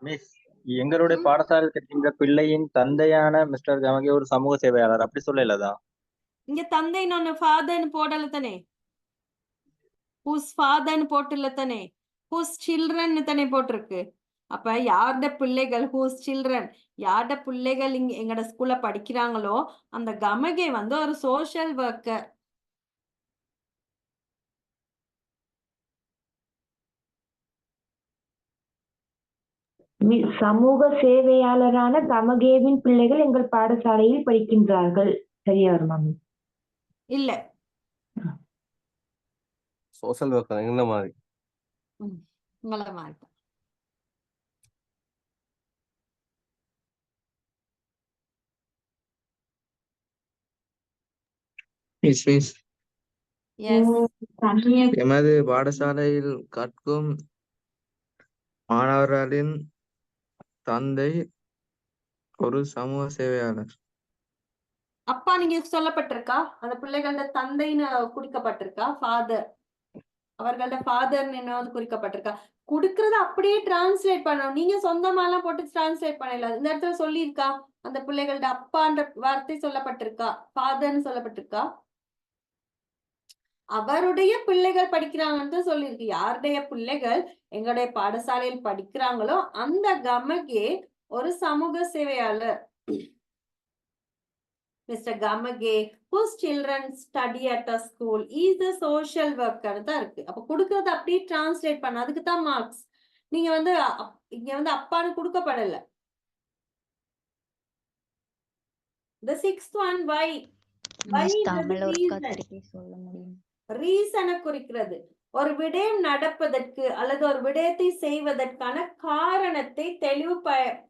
மிஸ், எங்களுடைய பாடசாலையில் கற்கின்ற பிள்ளையின் தந்தையான மிஸ்டர் கமகே ஒரு சமூக சேவையாளர், அப்படி சொல்லலதான்? இங்க தந்தை நான் ஃபாதர்னு போடல தானே, ஹூஸ் ஃபாதர்னு போட்டுல தானே, ஹூஸ் சில்ட்ரன் தானே போட்டிருக்கு. அப்ப யார்ட பிள்ளைகள், ஹூஸ் சில்ட்ரன், யார்ட பிள்ளைகள் இங்க எங்கட ஸ்கூல்ல படிக்கிறாங்களோ அந்த கமகே வந்து ஒரு சோஷியல் ஒர்க்கர். சமூக சேவையாளரான கமகேவின் பிள்ளைகள் எங்கள் பாடசாலையில் படிக்கின்றார்கள். சரியா வருமா? இல்ல, சோஷியல் ஒர்க்கர் எங்கள மாதிரி. உங்கள மாதிரி. எமது பாடசாலையில் கற்கும் மாணவர்களின் தந்தை ஒரு சமூக சேவையாளர். அப்பா நீங்க சொல்லப்பட்டிருக்கா? அந்த பிள்ளைகளோட தந்தைன்னு குறிக்கப்பட்டிருக்கா? ஃபாதர், அவர்களோட ஃபாதர் என்னது குறிக்கப்பட்டிருக்கா? குடுக்கறத அப்படியே டிரான்ஸ்லேட் பண்ணணும். நீங்க சொந்தமாலாம் போட்டு டிரான்ஸ்லேட் பண்ணல. இந்த இடத்துல சொல்லியிருக்கா அந்த பிள்ளைகளோட அப்பான்ற வார்த்தை சொல்லப்பட்டிருக்கா? ஃபாதர்ன்னு சொல்லப்பட்டிருக்கா? அவருடைய பிள்ளைகள் படிக்கிறாங்கன்னு சொல்லியிருக்கு. யாருடைய பிள்ளைகள் எங்களுடைய பாடசாலையில் படிக்கிறாங்களோ அந்த கமகே ஒரு சமூக சேவையாளர். Mr. Gamage, whose children study at a school, is a social worker தான் இருக்கு. அப்ப கொடுக்கறது அப்படியே டிரான்ஸ்லேட் பண்ண, அதுக்கு தான் மார்க்ஸ். நீங்க வந்து இங்க வந்து அப்பான்னு கொடுக்கப்படல. The sixth one, why? ரீசனை குறிக்கிறது. ஒரு விடயம் நடப்பதற்கு அல்லது ஒரு விடயத்தை செய்வதற்கான காரணத்தை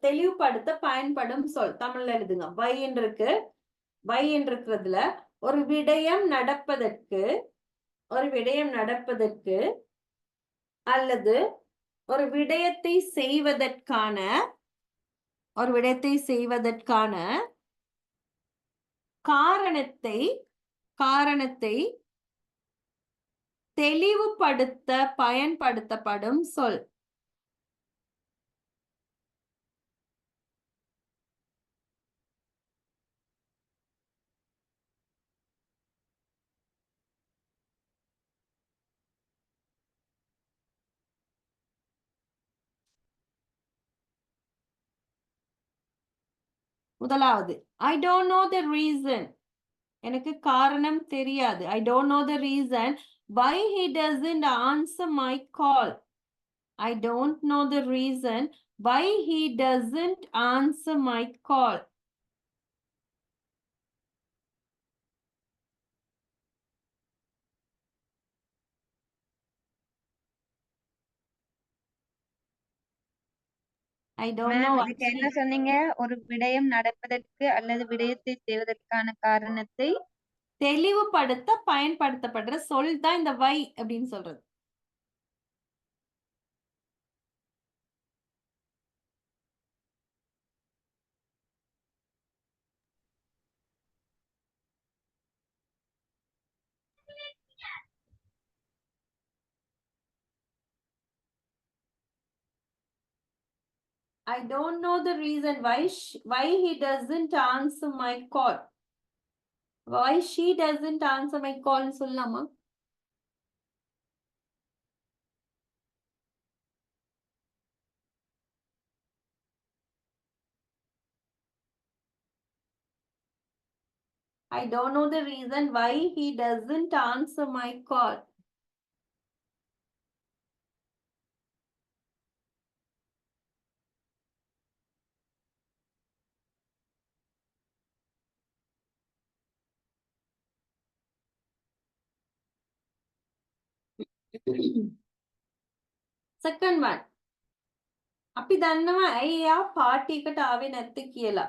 தெளிவுபடுத்த பயன்படும் சொல். தமிழ்ல எழுதுங்க. வை இருக்கு. வை இருக்கிறதுல ஒரு விடயம் நடப்பதற்கு அல்லது ஒரு விடயத்தை செய்வதற்கான காரணத்தை தெளிவுபடுத்த பயன்படுத்தப்படும் சொல். முதலாவது, I don't know the reason. எனக்கு காரணம் தெரியாது. I don't know the reason why he doesn't answer my call. I don't know the reason why he doesn't answer my call. I don't know. என்ன சொன்னீங்க? ஒரு விடயம் நடப்பதற்கு அல்லது விடயத்தை செய்வதற்கான காரணத்தை தெளிவுபடுத்த பயன்படுத்தப்படுற சொல் தான் இந்த வை அப்படின்னு சொல்றது. I don't know the reason why he doesn't answer my call. Why she doesn't answer my call சொல்லலாமா? I don't know the reason why he doesn't answer my call. Second one. අපි දන්නවා ඇයි එයා පාටි එකට ආවේ නැත්තේ කියලා.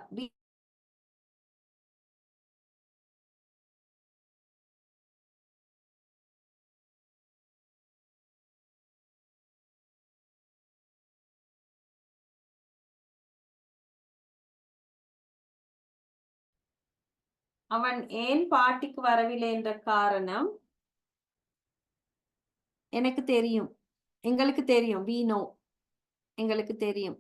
அவன் ஏன் பாட்டிக்கு வரவில்லை என்ற காரணம் எனக்கு தெரியும். எங்களுக்கு தெரியும். We know. எங்களுக்கு தெரியும்.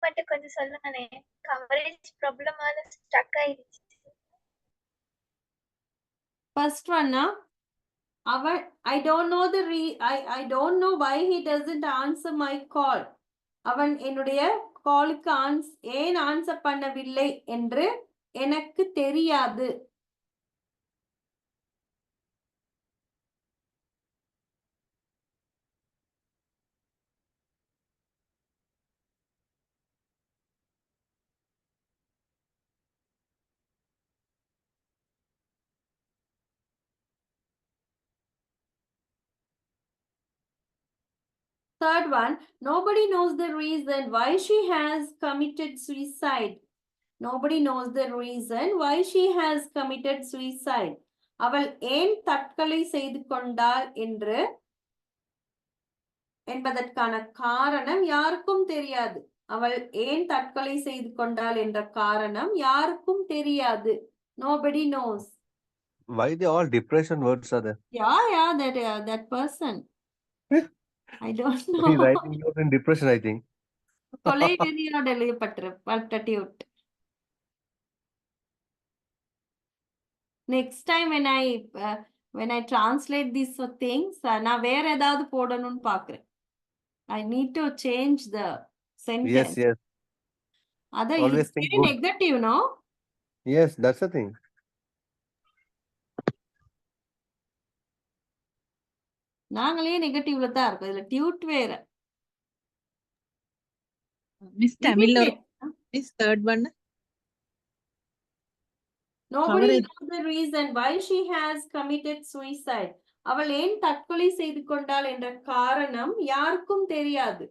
மட்டும் கொஞ்சம் சொல்லுங்களே. கவரேஜ் ப்ராப்ளமால ஸ்டக் ஆயிடுச்சு. First one, அவன் I don't know I don't know why he doesn't answer my call. அவன் என்னுடைய காலுக்கு ஏன் ஆன்சர் பண்ணவில்லை என்று எனக்கு தெரியாது. Third one, nobody knows the reason why she has committed suicide. Nobody knows the reason why she has committed suicide. அவள் ஏன் தற்கொலை செய்து கொண்டாள் என்பதற்கான காரணம் யாருக்கும் தெரியாது. அவள் ஏன் தற்கொலை செய்து கொண்டாள் என்ற காரணம் யாருக்கும் தெரியாது. Nobody knows. Why they all depression words are there? Yeah, that person. I don't know. He's writing you in depression, I think. கொலை வெறியோட எழுதப்பட்டிருப்ப. Next time when I translate these things, நான் வேற ஏதாவது போடணும்னு பாக்குறேன். I need to change the sentence. Yes. Always it's think very good. negative, no? Yes, that's the thing. நாங்களே நெகட்டிவ்ல தான் இருக்கோம். இதுல டியூட் வேற. மிஸ் தமிழ்ல ஒரு miss third one. Nobody knows the reason why she has committed suicide. அவள் ஏன் தற்கொலை செய்து கொண்டாள் என்ற காரணம் யாருக்கும் தெரியாது.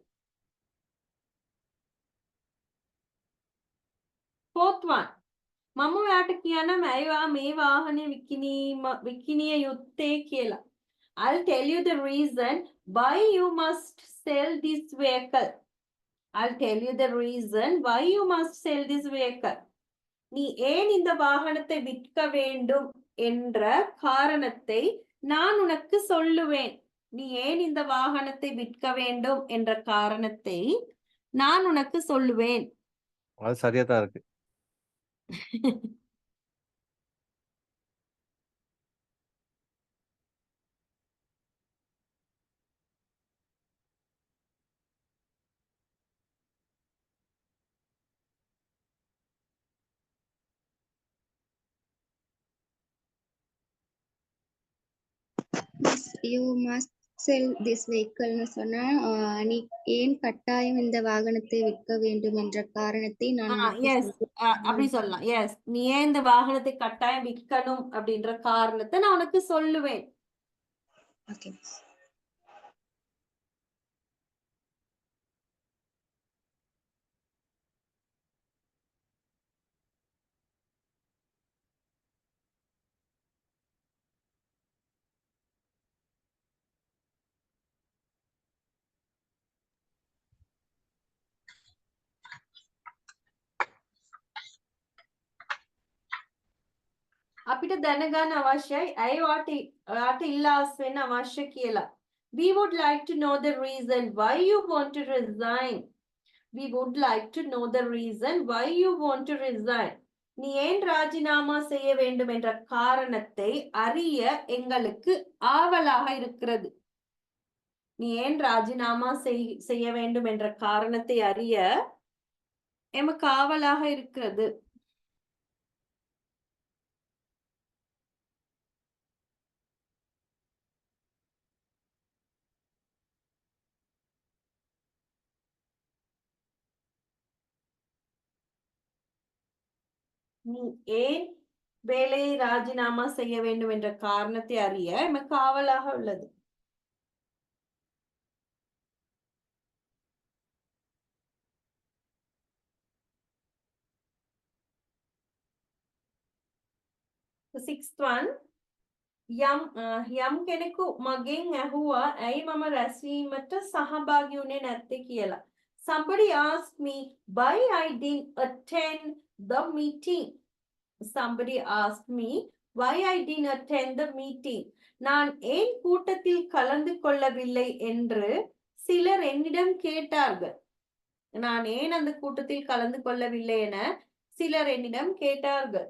Fourth one. මම ඔයාට කියන්නම් ඇයි මේ වාහනේ විකිණිය යුත්තේ කියලා. I'll tell you the reason why you must sell this vehicle. I'll tell you the reason why you must sell this vehicle. நீ ஏன் இந்த வாகனத்தை விற்க வேண்டும் என்ற காரணத்தை நான் உனக்கு சொல்லுவேன். நீ ஏன் இந்த வாகனத்தை விற்க வேண்டும் என்ற காரணத்தை நான் உனக்கு சொல்லுவேன். அது சரியா தான் இருக்கு. You must செல் திஸ் வெஹிக்கிள்னு சொன்னா நீ ஏன் கட்டாயம் இந்த வாகனத்தை விற்க வேண்டும் என்ற காரணத்தை நான் உனக்கு எஸ் அப்படி சொல்லலாம். எஸ், நீ ஏன் இந்த வாகனத்தை கட்டாயம் விற்கணும் அப்படின்ற காரணத்தை நான் உனக்கு சொல்லுவேன். ஓகே. අපිට දැනගන්න අවශ්‍යයි ඇයි වාට ඉල්ලාස් වෙන්න අවශ්‍ය කියලා. We would like to know the reason why you want to resign. We would like to know the reason why you want to resign. நீ ஏன் ராஜினாமா செய்ய வேண்டும் என்ற காரணத்தை அறிய எங்களுக்கு ஆவலாக இருக்கிறது. நீ ஏன் ராஜினாமா செய்ய வேண்டும் என்ற காரணத்தை அறிய எமக்கு ஆவலாக இருக்கிறது. நீ ஏன் வேலையை ராஜினாமா செய்ய வேண்டும் என்ற காரணத்தை அறிய எமக்கு ஆவலாக உள்ளது. The sixth one, යම් කෙනෙකු මගෙන් ඇහුවා ඇයි මම රැස්වීමට සහභාගී වුණේ නැත්තේ කියලා. Somebody asked me why I didn't attend the meeting. Somebody asked me why I didn't attend the meeting. நான் ஏன் கூட்டத்தில் கலந்து கொள்ளவில்லை என்று சிலர் என்னிடம் கேட்டார்கள். நான் ஏன் அந்த கூட்டத்தில் கலந்து கொள்ளவில்லை என சிலர் என்னிடம் கேட்டார்கள்.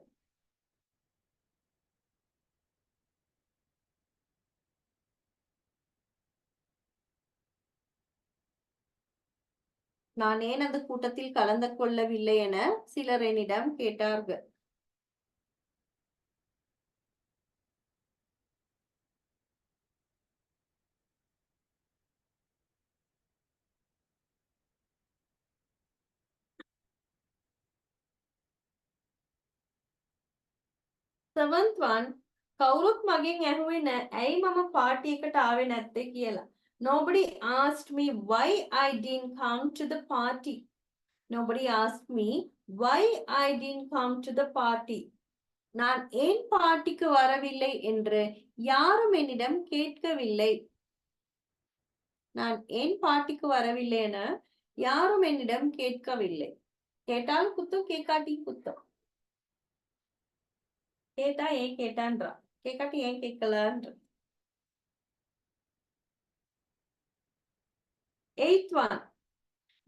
நான் ஏன் அந்த கூட்டத்தில் கலந்து கொள்ளவில்லை என சிலர் என்னிடம் கேட்டார்கள். Seventh one, කවුරුත් මගෙන් ඇහුවේ නැහැ ඇයි මම පාටි එකට ආවේ නැත්තේ කියලා. Nobody asked me why I didn't come to the party. Nobody asked me why I didn't come to the party. நான் ஏன் பார்ட்டிக்கு வரவில்லை என்று யாரும் என்னிடம் கேட்கவில்லை. நான் ஏன் பார்ட்டிக்கு வரவில்லை என யாரும் என்னிடம் கேட்கவில்லை. கேட்டால் குத்தம், கேட்காட்டி குத்தம். கேட்டா ஏன் கேட்டான்றா, கேட்காட்டி ஏன் கேட்கலன்ற. Eighth one,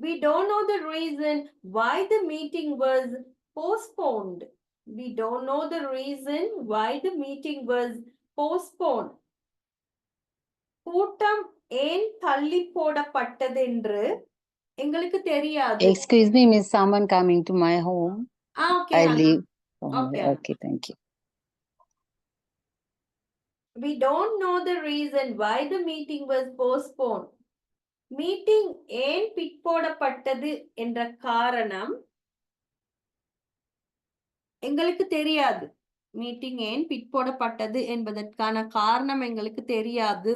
we don't know the reason why the meeting was postponed. We don't know the reason why the meeting was postponed. கூட்டம் ஏன் தள்ளி போடப்பட்டது என்று எங்களுக்கு தெரியாது. Excuse me, miss, someone coming to my home. Okay, I leave. Okay. Okay, thank you. We don't know the reason why the meeting was postponed. Meeting ஏன் பிற்போடப்பட்டது என்ற காரணம் எங்களுக்கு தெரியாது. மீட்டிங் ஏன் பிற்போடப்பட்டது என்பதற்கான காரணம் எங்களுக்கு தெரியாது.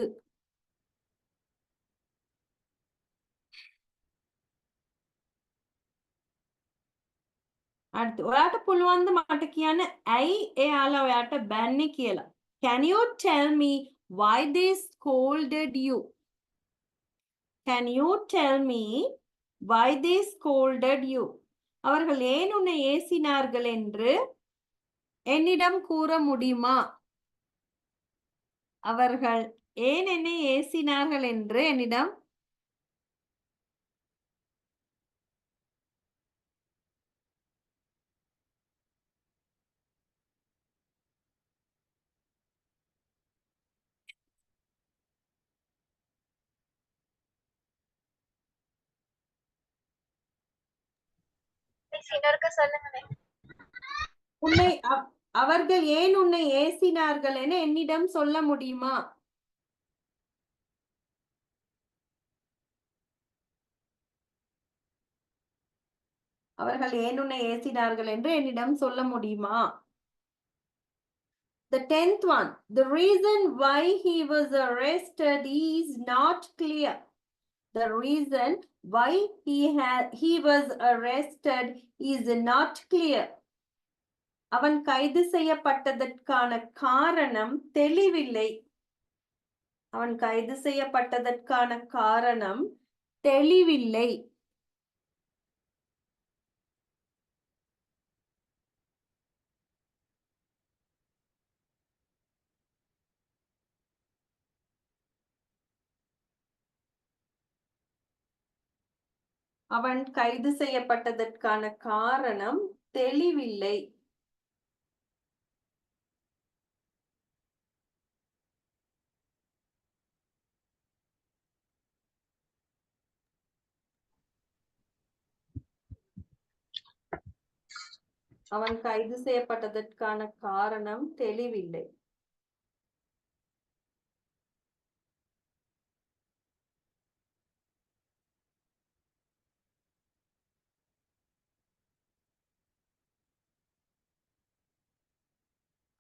அடுத்து ඔයාට පුළුවන් ද මට කියන්න ඇයි එයාලා ඔයාට බැන්නේ කියලා. Can you tell me why they scolded you? Can you tell me why they scolded you? அவர்கள் ஏன் உன்னை ஏசினார்கள் என்று என்னிடம் கூற முடியுமா? அவர்கள் ஏன் என்னை ஏசினார்கள் என்று என்னிடம் இன்னொருக்க சொல்லுங்களே. உன்னை அவர்கள் ஏன் உன்னை ஏசினார்கள் என என்னிடம் சொல்ல முடியுமா? அவர்கள் ஏன் உன்னை ஏசினார்கள் என்று என்னிடம் சொல்ல முடியுமா? The 10th one, the reason why he was arrested is not clear. The reason why he was arrested is not clear. அவன் கைது செய்யப்பட்டதற்கான காரணம் தெளிவில்லை. அவன் கைது செய்யப்பட்டதற்கான காரணம் தெளிவில்லை. அவன் கைது செய்யப்பட்டதற்கான காரணம் தெளிவில்லை. அவன் கைது செய்யப்பட்டதற்கான காரணம் தெளிவில்லை.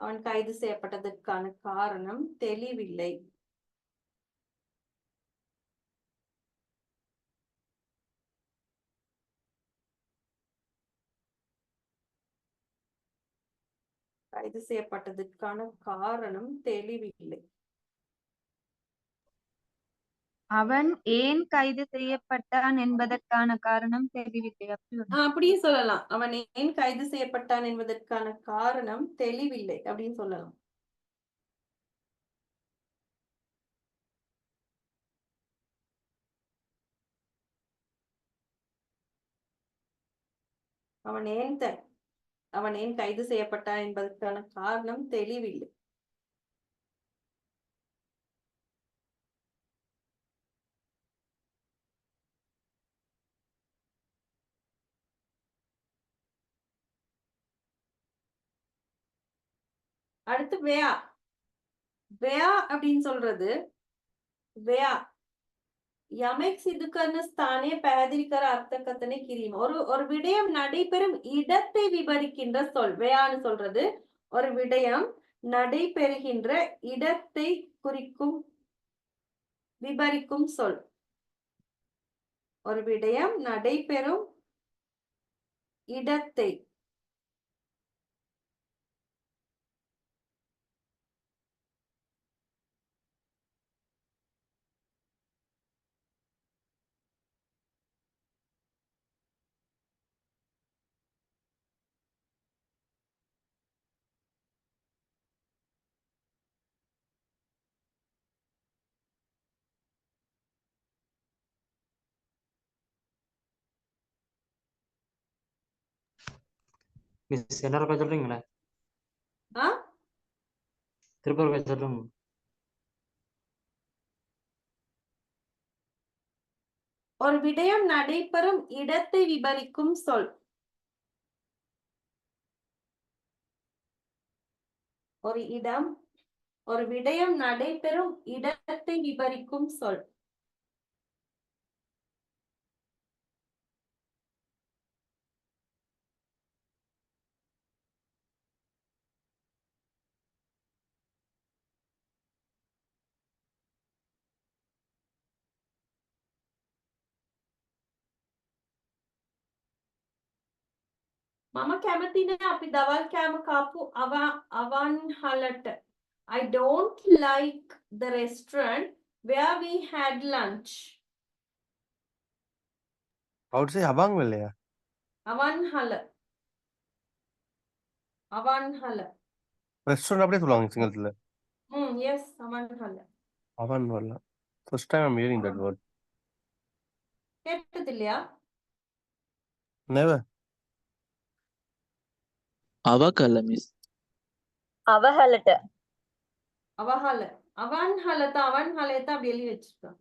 அவன் கைது செய்யப்பட்டதற்கான காரணம் தெளிவில்லை. கைது செய்யப்பட்டதற்கான காரணம் தெளிவில்லை. அவன் ஏன் கைது செய்யப்பட்டான் என்பதற்கான காரணம் தெரியவில்லை. அப்படியே சொல்லலாம். அவன் ஏன் கைது செய்யப்பட்டான் என்பதற்கான காரணம் தெளிவில்லை அப்படின்னு சொல்லலாம். அவன் ஏன் கைது செய்யப்பட்டான் என்பதற்கான காரணம் தெளிவில்லை. அடுத்து வேயா. வேயா அப்படின்னு சொல்றது வேயா යමෙක් සිදු කරන ස්ථානය පැහැදිලි කර අර්ථකථනය කිරීම. ஒரு விடயம் நடைபெறும் இடத்தை விவரிக்கின்ற சொல். வேயான்னு சொல்றது ஒரு விடயம் நடைபெறுகின்ற இடத்தை குறிக்கும் விவரிக்கும் சொல். ஒரு விடயம் நடைபெறும் இடத்தை மிஸ் எல்லாரும் சொல்றீங்களா? திருப்பூர் சொல்லுங்க. ஒரு விடயம் நடைபெறும் இடத்தை விவரிக்கும் சொல். ஒரு விடயம் நடைபெறும் இடத்தை விவரிக்கும் சொல். මම කැමති නෑ අපි දවල් කෑම කාපු අවන්හලට. I don't like the restaurant where we had lunch. I would say Avangwellaya. Avanhala. Restaurant அப்படியே சொல்லுவாங்க சிங்களத்துல. Yes, Avanhala. Avanwalla. First time I'm hearing that word. கேட்டதில்லையா? Never. அவகல மிஸ். அவஹலட்ட. அவஹல. அவன்ஹலத்தை அப்படி எழுதி வச்சிருக்கான்.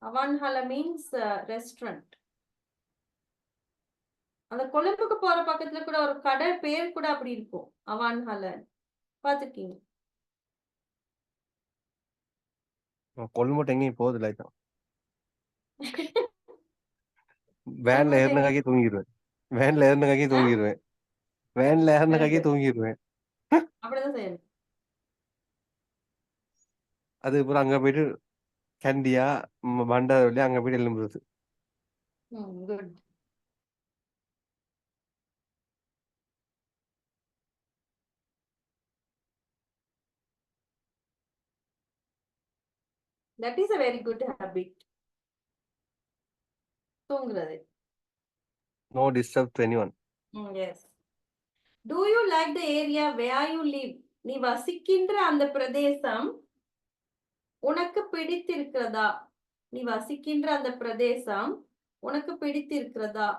அவன்ஹல மீன்ஸ் ரெஸ்டாரண்ட். அந்த கொழும்புக்கு போற பக்கத்துல கூட ஒரு கடை பேர் கூட அப்படி இருக்கும். அவன்ஹல பாத்துருக்கீங்க? கொழும்பு எங்கேயும் போகுது லைட்டா. வேன்ல சொல்லுங்க ஏறின காக்கி தூங்கிடுவேன். வேன்ல ஏறின காக்கி தூங்கிடுவேன். வேன்ல ஏறின வெரி காக்கி குட். தூங்கிடுவேன். அப்படிதான் செய்யணும். அதுக்கப்புறம் அங்க போயிட்டு கண்டியா பண்டார வழியா அங்க போயிட்டு எழும்புறது. Good. That is a very good habit. தூங்குறது. No disturb to anyone. Yes. Do you like the area where you live? நீ வசிக்கின்ற அந்த பிரதேசம் உனக்கு பிடித்திருக்கிறதா? நீ வசிக்கின்ற அந்த பிரதேசம் உனக்கு பிடித்திருக்கிறதா?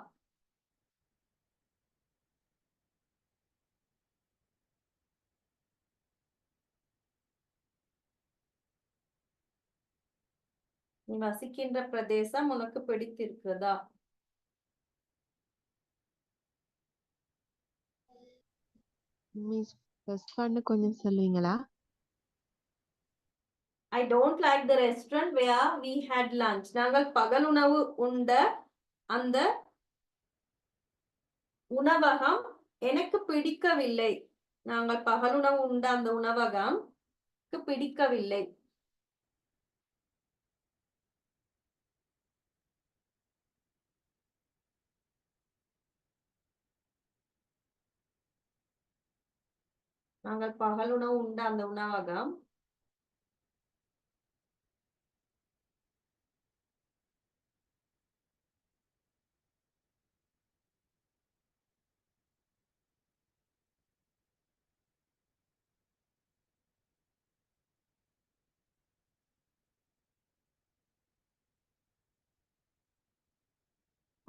நீ வசிக்கின்ற பிரதேசம் உனக்கு பிடித்திருக்கிறதா? மிஸ் ஃபர்ஸ்ட் பண்ண கொஞ்சம் சொல்லுவீங்களா? I don't like the restaurant where we had lunch. நாங்கள் பகல் உணவு உண்ட அந்த உணவகம் எனக்கு பிடிக்கவில்லை. நாங்கள் பகல் உணவு உண்ட அந்த உணவகம் பிடிக்கவில்லை. நாங்கள் பகல் உணவு உண்ட அந்த உணவகம்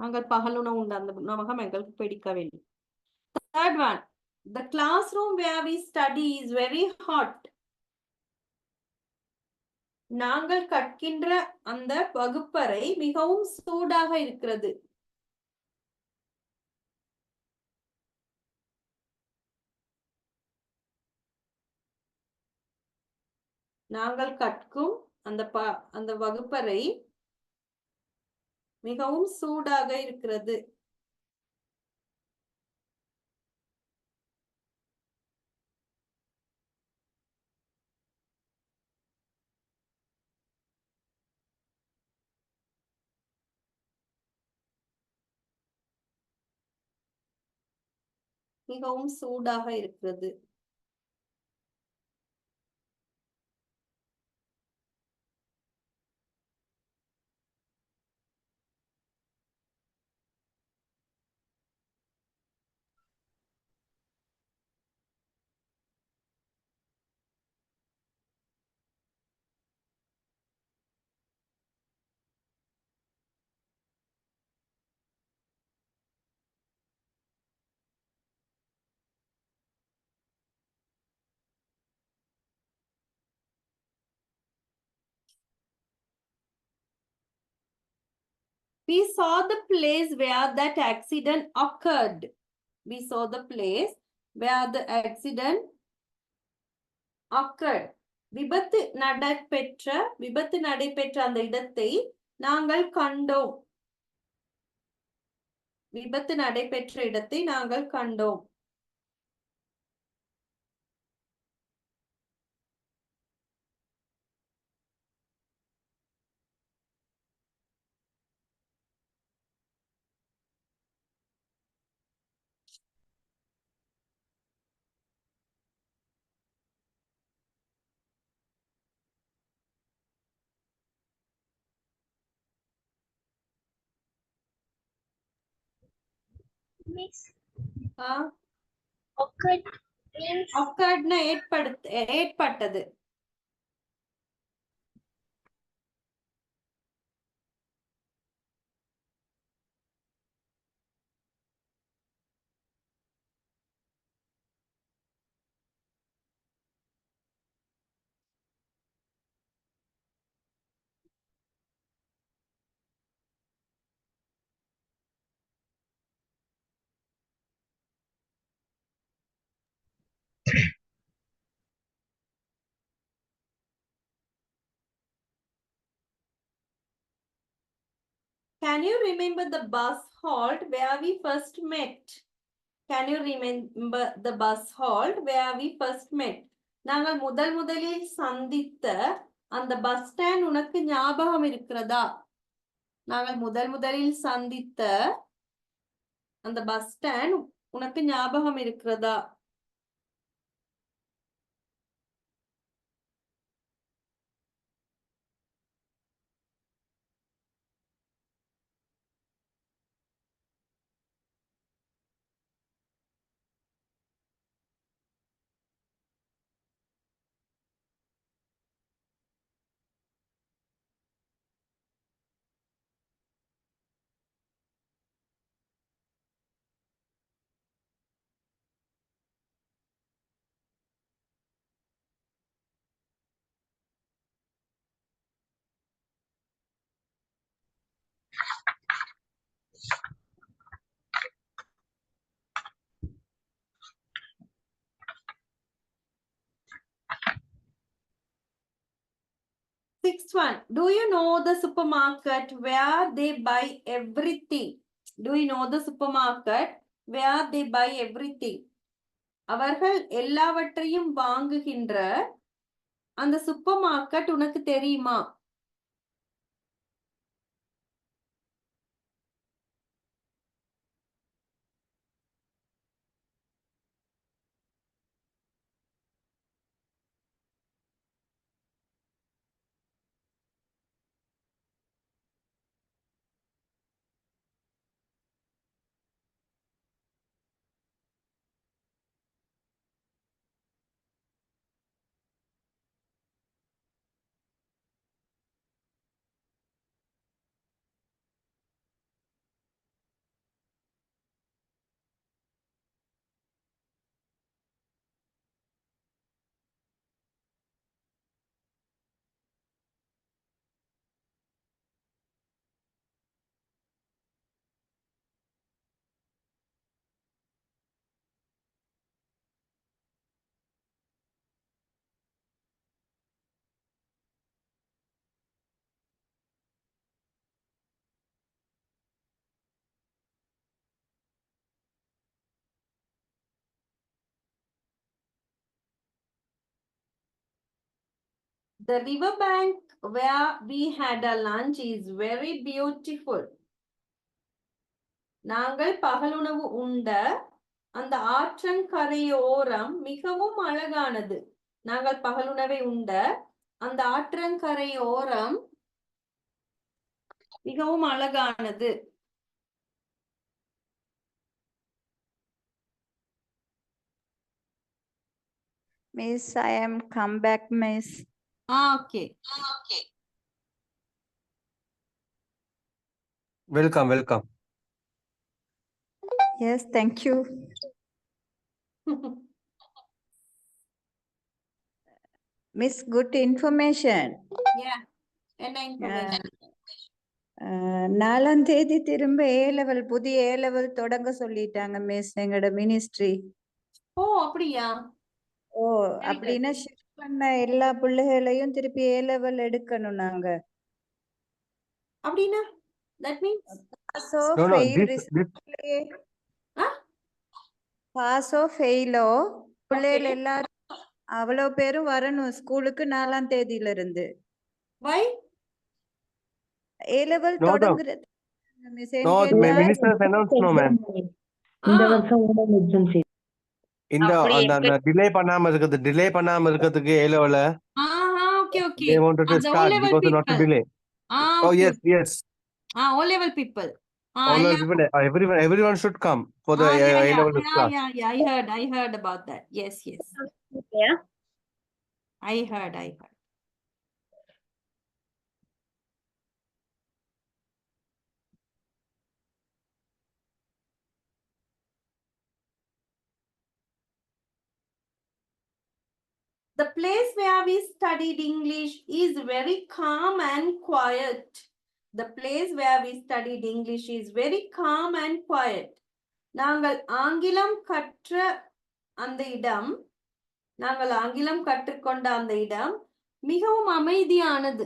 நாங்கள் பகல் உணவு உண்ட அந்த உணவகம் எங்களுக்கு பிடிக்கவில்லை. Third one. The classroom where we study is very hot. நாங்கள் கற்கின்ற அந்த வகுப்பறை மிகவும் சூடாக இருக்கிறது. நாங்கள் கற்கும் அந்த வகுப்பறை மிகவும் சூடாக இருக்கிறது. மிகவும் சூடாக இருக்கிறது. We saw the place where that accident occurred. We saw the place where the accident occurred. விபத்து நடைபெற்ற அந்த இடத்தை நாங்கள் கண்டோம். விபத்து நடைபெற்ற இடத்தை நாங்கள் கண்டோம். Miss, ஆ occurred means occurred-னா ஏற்பட்டது. Can you remember the bus halt where we first met? Can you remember the bus halt where we first met? நாங்கள் முதலில் சந்தித்த அந்த பஸ் ஸ்டாண்ட் உனக்கு ஞாபகம் இருக்கிறதா? நாங்கள் முதலில் சந்தித்த அந்த பஸ் ஸ்டாண்ட் உனக்கு ஞாபகம் இருக்கிறதா? Sixth one, do you know the supermarket where they buy everything? Do you know the supermarket where they buy everything? அவர்கள் எல்லாவற்றையும் வாங்குகின்ற அந்த சூப்பர் மார்க்கெட் உனக்கு தெரியுமா? The riverbank where we had a lunch is very beautiful. நாங்கள் பகலுணவு உண்ட அந்த ஆற்றங்கரையோரம் மிகவும் அழகானது. நாங்கள் பகலுணவை உண்ட அந்த ஆற்றங்கரையோரம் மிகவும் அழகானது. Miss, I am come back, Miss. Okay. Welcome. Yes, thank you. Miss, good information. Yeah. என்ன information? 4ஆம் தேதி திரும்ப A-level புதிய A-level தொடங்க சொல்லிட்டாங்க மிஸ் எங்களோட மினிஸ்ட்ரி. ஓ அப்படியா? ஓ அப்படின்னா ஷிஃப்ட் பண்ண எல்லா பிள்ளைகளையும் திருப்பி A-level எடுக்கணும் நாங்க. அப்படின்னா that means பாஸோ No, fail this பாஸோ ஃபெயிலோ பிள்ளைகள் எல்லாரும் அவ்வளவு பேரும் வரணும் ஸ்கூலுக்கு 4ஆம் தேதியில இருந்து. Why? A-level No, தொடங்குறது மிஸ் no, கேட்டா minister announced no, ma'am. இந்த வருஷம் ஓடம் எக்ஸாம்ஸ் இந்த அப்படி அந்த டிலே பண்ணாம இருக்கிறதுக்கு A-level Okay. they wanted to The start O-level because not to people. delay. Oh Okay. yes. O-level people. All Yeah. everyone should come for the A-level class. Yeah. I heard about that. Yes. Yeah. I heard. The place where we studied English is very calm and quiet. The place where we studied English is very calm and quiet. நாங்கள் ஆங்கிலம் கற்றுக்கொண்ட அந்த இடம் மிகவும் அமைதியானது.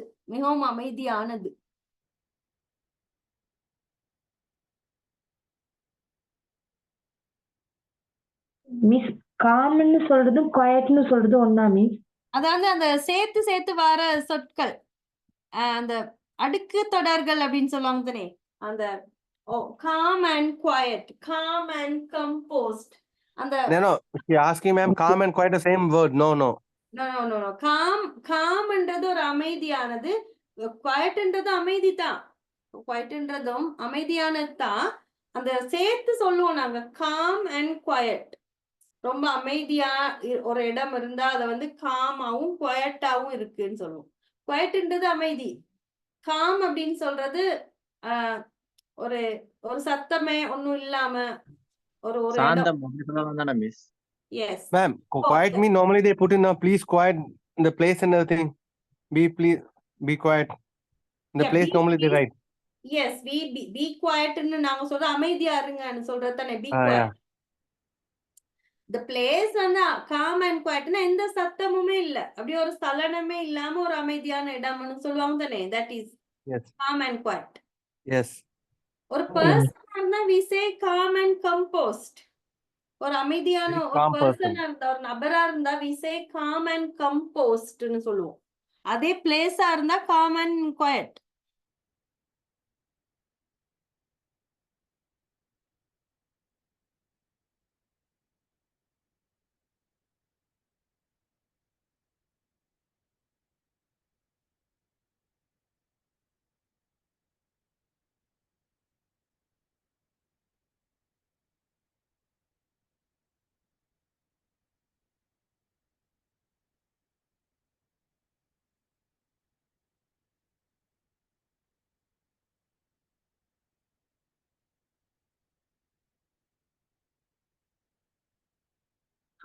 Miss காமன்னு சொல்றதும் குவைட்னு சொல்றதும் ஒண்ணா miss? அதாவது அந்த சேர்த்து சேர்த்து வர சொற்கள் அந்த அடுக்கு தொடர்கள் அப்படின்னு சொல்லுவாங்க தானே, அந்த calm and quiet, calm and composed. அந்த No, she asking ma'am, calm and quiet the same word. No. no. calmன்றது ஒரு அமைதியானது, குவைட்ன்றது அமைதி தான், குவைட்ன்றதும் அமைதியானது தான். அந்த சேர்த்து சொல்லுவோம் நாங்க calm and quiet. ரொம்ப அமைதியா ஒரு இடம் இருந்தா அதை வந்து காமாவும் குவைட்டாவும் இருக்குன்னு சொல்லுவோம். குவைட்ன்றது அமைதி, காம் அப்படின்னு சொல்றது ஒரு ஒரு சத்தமே ஒண்ணும் இல்லாம ஒரு ஒரு இடம். சாந்தம் அப்படி சொல்லலாம் தானே miss? Yes Ma'am, quiet mean normally they put in a please quiet the place and everything. Be quiet. The place normally they write. Yes be quietன்னு நாங்க சொல்ற அமைதியா இருங்கன்னு சொல்றது தானே be quiet. Yeah. The place வந்து calm and quietனா எந்த சத்தமுமே இல்ல, அப்படியே ஒரு சலனமே இல்லாம ஒரு அமைதியான இடம்னு சொல்லுவாங்க தானே, that is Yes. calm and quiet. Yes. ஒரு பர்சன் இருந்தா we say calm and composed. ஒரு அமைதியான Very ஒரு calm person. பர்சனா இருந்தா, ஒரு நபரா இருந்தா we say calm and composedன்னு சொல்லுவோம். அதே பிளேஸா இருந்தா calm and quiet.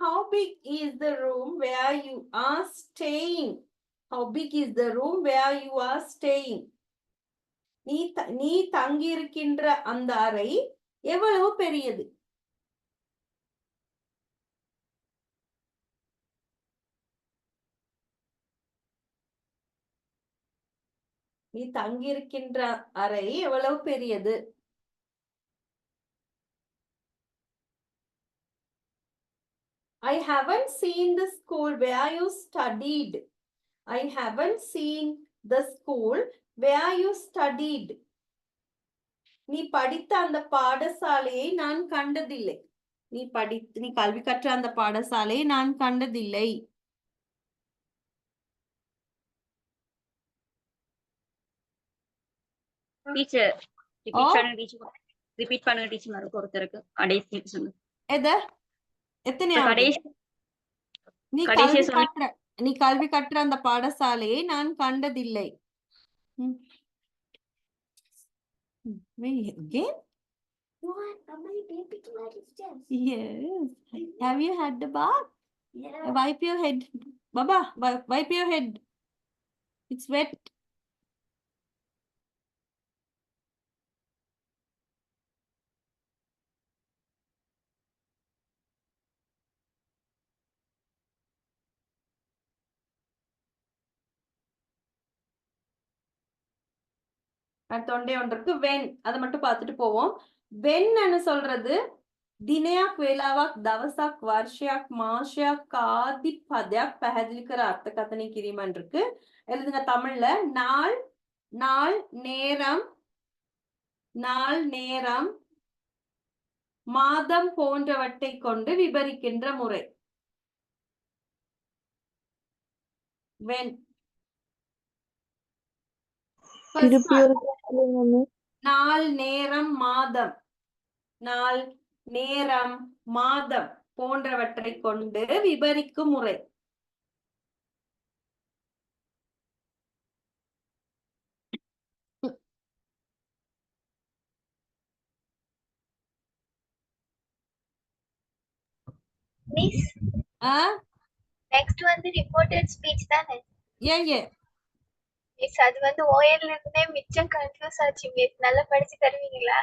How big is the room where you are staying? How big is the room where you are staying? நீ தங்கியிருக்கின்ற அந்த அறை எவ்வளவு பெரியது? நீ தங்கியிருக்கின்ற அறை எவ்வளவு பெரியது? I haven't seen the school where you studied. I haven't seen the school where you studied. நீ படித்த அந்த பாடசாலையை நான் கண்டதில்லை. நீ கல்வி கற்ற அந்த பாடசாலையை நான் கண்டதில்லை. டீச்சர் ரிப்பீட் பண்ணுங்க டீச்சர் மறுக்க ஒருத்தருக்கு கடைசி சொல்லுங்க. எத்தனையாவது? நீ கல்வி கற்ற அந்த பாடசாலையை நான் கண்டதில்லை. Again? Yes. Have you had the bath? Yeah. Wipe your head. Baba, wipe your head. It's wet. தொண்டை ஒன்றுக்கு வென், அதை மட்டும் பார்த்துட்டு போவோம். வென்னு சொல்றது දිනයක් වේලාවක් දවසක් වර්ෂයක් මාසයක් ආදී පදයක් පැහැදිලி කර අර්ථකථනය කිරීමන් இருக்கு. எழுதுங்க தமிழ்ல. நாள், நாள், நேரம், நாள், நேரம், மாதம் போன்றவற்றை கொண்டு விவரிக்கின்ற முறை. வென். நாள், நேரம், மாதம். நாள், நேரம், மாதம் போன்றவற்றை கொண்டு விவரிக்கும் முறை. மிஸ் நெக்ஸ்ட் வந்து ரிப்போர்ட்டட் ஸ்பீச் தானே? ஏ மிஸ் அது வந்து ஓஎல் இருந்தே மிச்சம் கன்ஃபியூஸ் ஆச்சு மிஸ். நல்லா படிச்சு தருவீங்களா?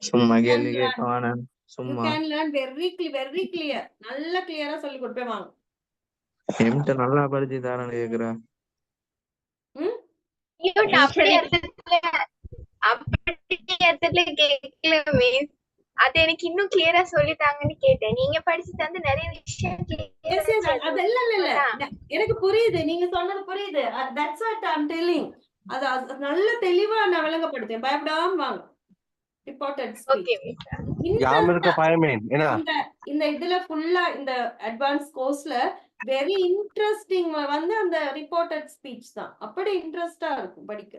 சும்மா கேள்வி கேட்கவானே சும்மா. You can learn very clear. நல்ல கிளியரா சொல்லி கொடுப்பேன் வாங்க. என்கிட்ட நல்லா படிச்சு தரேன்னு கேக்குறேன். அப்படி இடத்துல கேட்கல மிஸ். அது எனக்கு இன்னும் கிளியரா சொல்லித்தாங்கன்னு கேட்டேன். நீங்க படிச்சு தந்து நிறைய விஷயம் Yes, yes, அது இல்ல. எனக்கு புரியுது, நீங்க சொன்னது புரியுது. That's what I'm telling. அது நல்ல தெளிவா நான் விளங்கப்படுத்தேன். பயப்படாம வாங்க. Reported speech. யாம் இருக்க பயமே என்ன இந்த இதுல ஃபுல்லா இந்த அட்வான்ஸ் கோர்ஸ்ல வெரி இன்ட்ரெஸ்டிங் வந்து அந்த ரிப்போர்ட்டட் ஸ்பீச் தான். அப்படி இன்ட்ரெஸ்டா இருக்கும் படிக்க.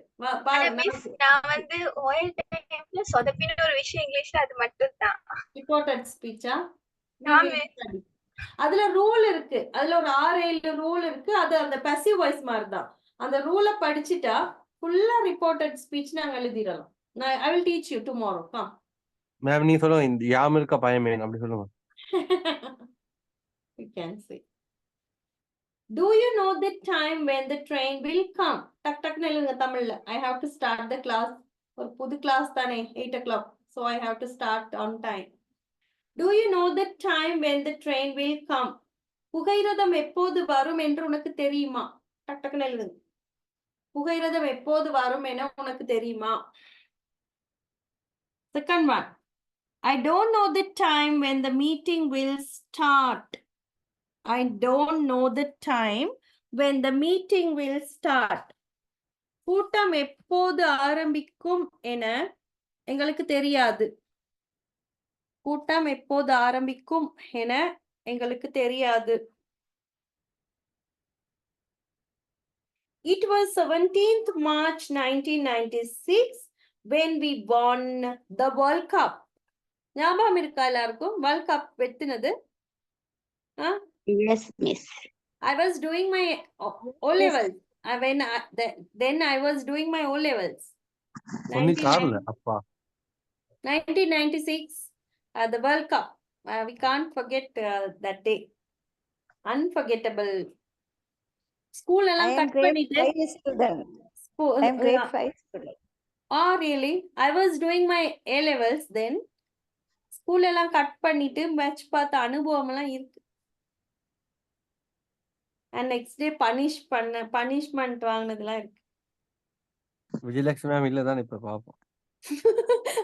மிஸ் நான் வந்து ஓஎல் டைம்ல சொதப்பின ஒரு விஷயம் இங்கிலீஷ்ல அது மட்டும் தான். ரிப்போர்ட்டட் ஸ்பீச்சா? அதுல ரூல் இருக்கு. அதுல ஒரு 6-7 ரூல் இருக்கு. அது அந்த பாசிவ் வாய்ஸ் மாதிரி தான். அந்த ரூலை படிச்சுட்டா ஃபுல்லா ரிப்போர்ட்டட் ஸ்பீச் நாங்க எழுதிடலாம். I will teach you tomorrow. Come. Ma'am நீ சொல்லுங்க இந்த யாம் இருக்க பயமே அப்படி சொல்லுங்க. You can say. Do you know the time when the train will come? டக் டக்னு எழுதுங்க தமிழ்ல. I have to start the class. ஒரு புது கிளாஸ் தானே 8 o'clock. So I have to start on time. Do you know the time when the train will come? புகையிரதம் எப்போது வரும் என்று உனக்கு தெரியுமா? டக் டக்னு எழுதுங்க. புகையிரதம் எப்போது வரும் என உனக்கு தெரியுமா? Second one. I don't know the time when the meeting will start. I don't know the time when the meeting will start. கூட்டம் எப்போது ஆரம்பிக்கும் என எங்களுக்கு தெரியாது. கூட்டம் எப்போது ஆரம்பிக்கும் என எங்களுக்கு தெரியாது. It was 17th March 1996 when we won the World Cup. ஞாபகம் இருக்கா எல்லாருக்கும் World Cup வெற்றினது? Yes, miss. I was doing my O levels. Then I was doing my O levels. 1996, the World Cup. We can't forget that day. Unforgettable. School eல்லாம் cut பண்ணிட்டு. I am grade 5 student. Oh, really? I was doing my A levels then. School எல்லாம் cut பண்ணிட்டு match பார்த்த அனுபவம் எல்லாம் இருக்கு. And next day punishment வாங்கினதுலாம் இருக்கு. Vijayalakshmi ma'am இல்லதான் இப்ப பாப்போம்.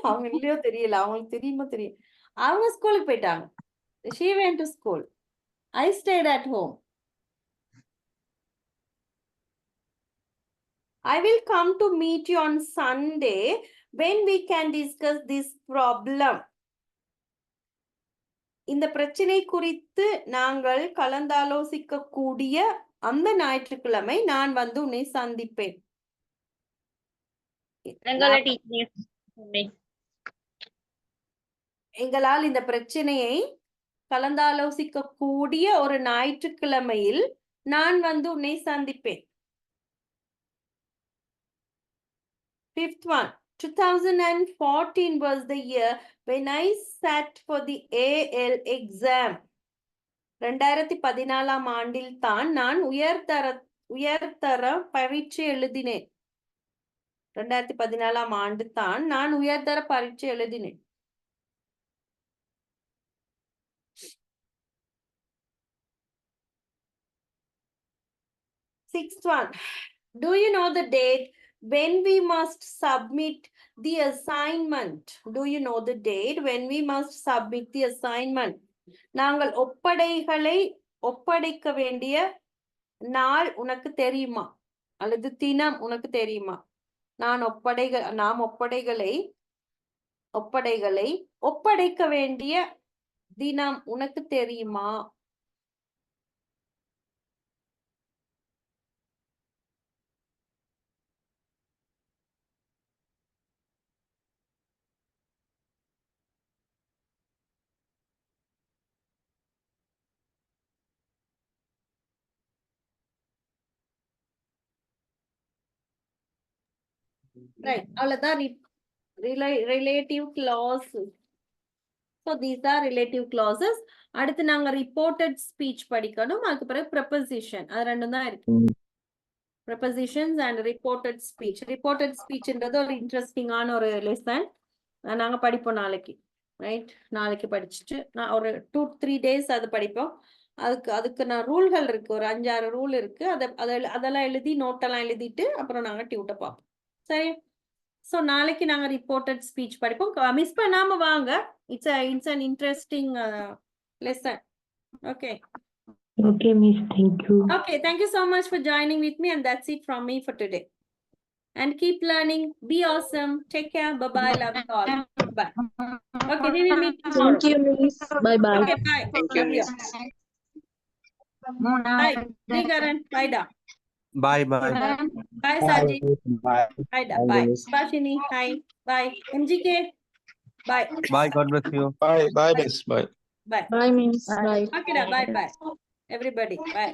அவங்க இல்லையோ தெரியல, அவங்களுக்கு தெரியுமோ தெரியும். அவங்க ஸ்கூலுக்கு போயிட்டாங்க. She went to school. I stayed at home. I will come to meet you on Sunday when we can discuss this problem. இந்த பிரச்சனை குறித்து நாங்கள் கலந்தாலோசிக்க கூடிய அந்த ஞாயிற்றுக்கிழமை நான் வந்து உன்னை சந்திப்பேன். எங்களால் இந்த பிரச்சனையை கலந்தாலோசிக்க கூடிய ஒரு ஞாயிற்றுக்கிழமையில் நான் வந்து உன்னை சந்திப்பேன். Fifth one. 2014 was the year when I sat for the AL exam. 2014 ஆண்டில் தான் நான் உயர்தர பரீட்சை எழுதினேன். 2014 ஆண்டு தான் நான் உயர்தர பரீட்சை எழுதினேன். Sixth one. Do you know the date when we must submit the assignment? Do you know the date when we must submit the assignment? நாங்கள் ஒப்படைக்க வேண்டிய நாள் உனக்கு தெரியுமா? அல்லது தினம் உனக்கு தெரியுமா? நாம் ஒப்படைக்க வேண்டிய தினம் உனக்கு தெரியுமா? Right. அவ்வளவுதான் relative clauses. So these are relative clauses. அடுத்து நாங்க reported speech படிக்கணும். அதுக்கு பிறகு preposition. அது ரெண்டும் தான் இருக்கு. Prepositions and reported speech. Reported speech ன்றது ஒரு இன்ட்ரெஸ்டிங் ஆன ஒரு லெசன். நாங்க படிப்போம் நாளைக்கு. ரைட், நாளைக்கு படிச்சுட்டு நான் ஒரு 2-3 days அது படிப்போம். அதுக்கு நான் ரூல்கள் இருக்கு, ஒரு 5-6 ரூல் இருக்கு. அதெல்லாம் எழுதி நோட்டெல்லாம் எழுதிட்டு அப்புறம் நாங்க டியூட்டை பார்ப்போம். சரி, So நாளைக்கு நாங்க reported speech படிப்போம். மிஸ் பண்ணாம வாங்க. It's an interesting lesson. Okay. Okay, Miss. Thank you. Okay, thank you so much for joining with me, and that's it from me for today. And keep learning. Be awesome. Take care. Bye-bye. Love you all. Bye. Okay, we will meet tomorrow. Thank you, Miss. Bye-bye. Okay, bye. Thank you, Love you. miss. Bye. Srigaran. Bye, da. Bye bye. Bye, Saji. Bye. Bye, da. Thank you, Bye. miss. Bashini. Hi. Bye. MGK. Bye. Bye. God bless you. Bye, bye, miss. Bye. Bye. Bye, Miss. Bye. Okay, da. Bye, bye. Everybody. Bye.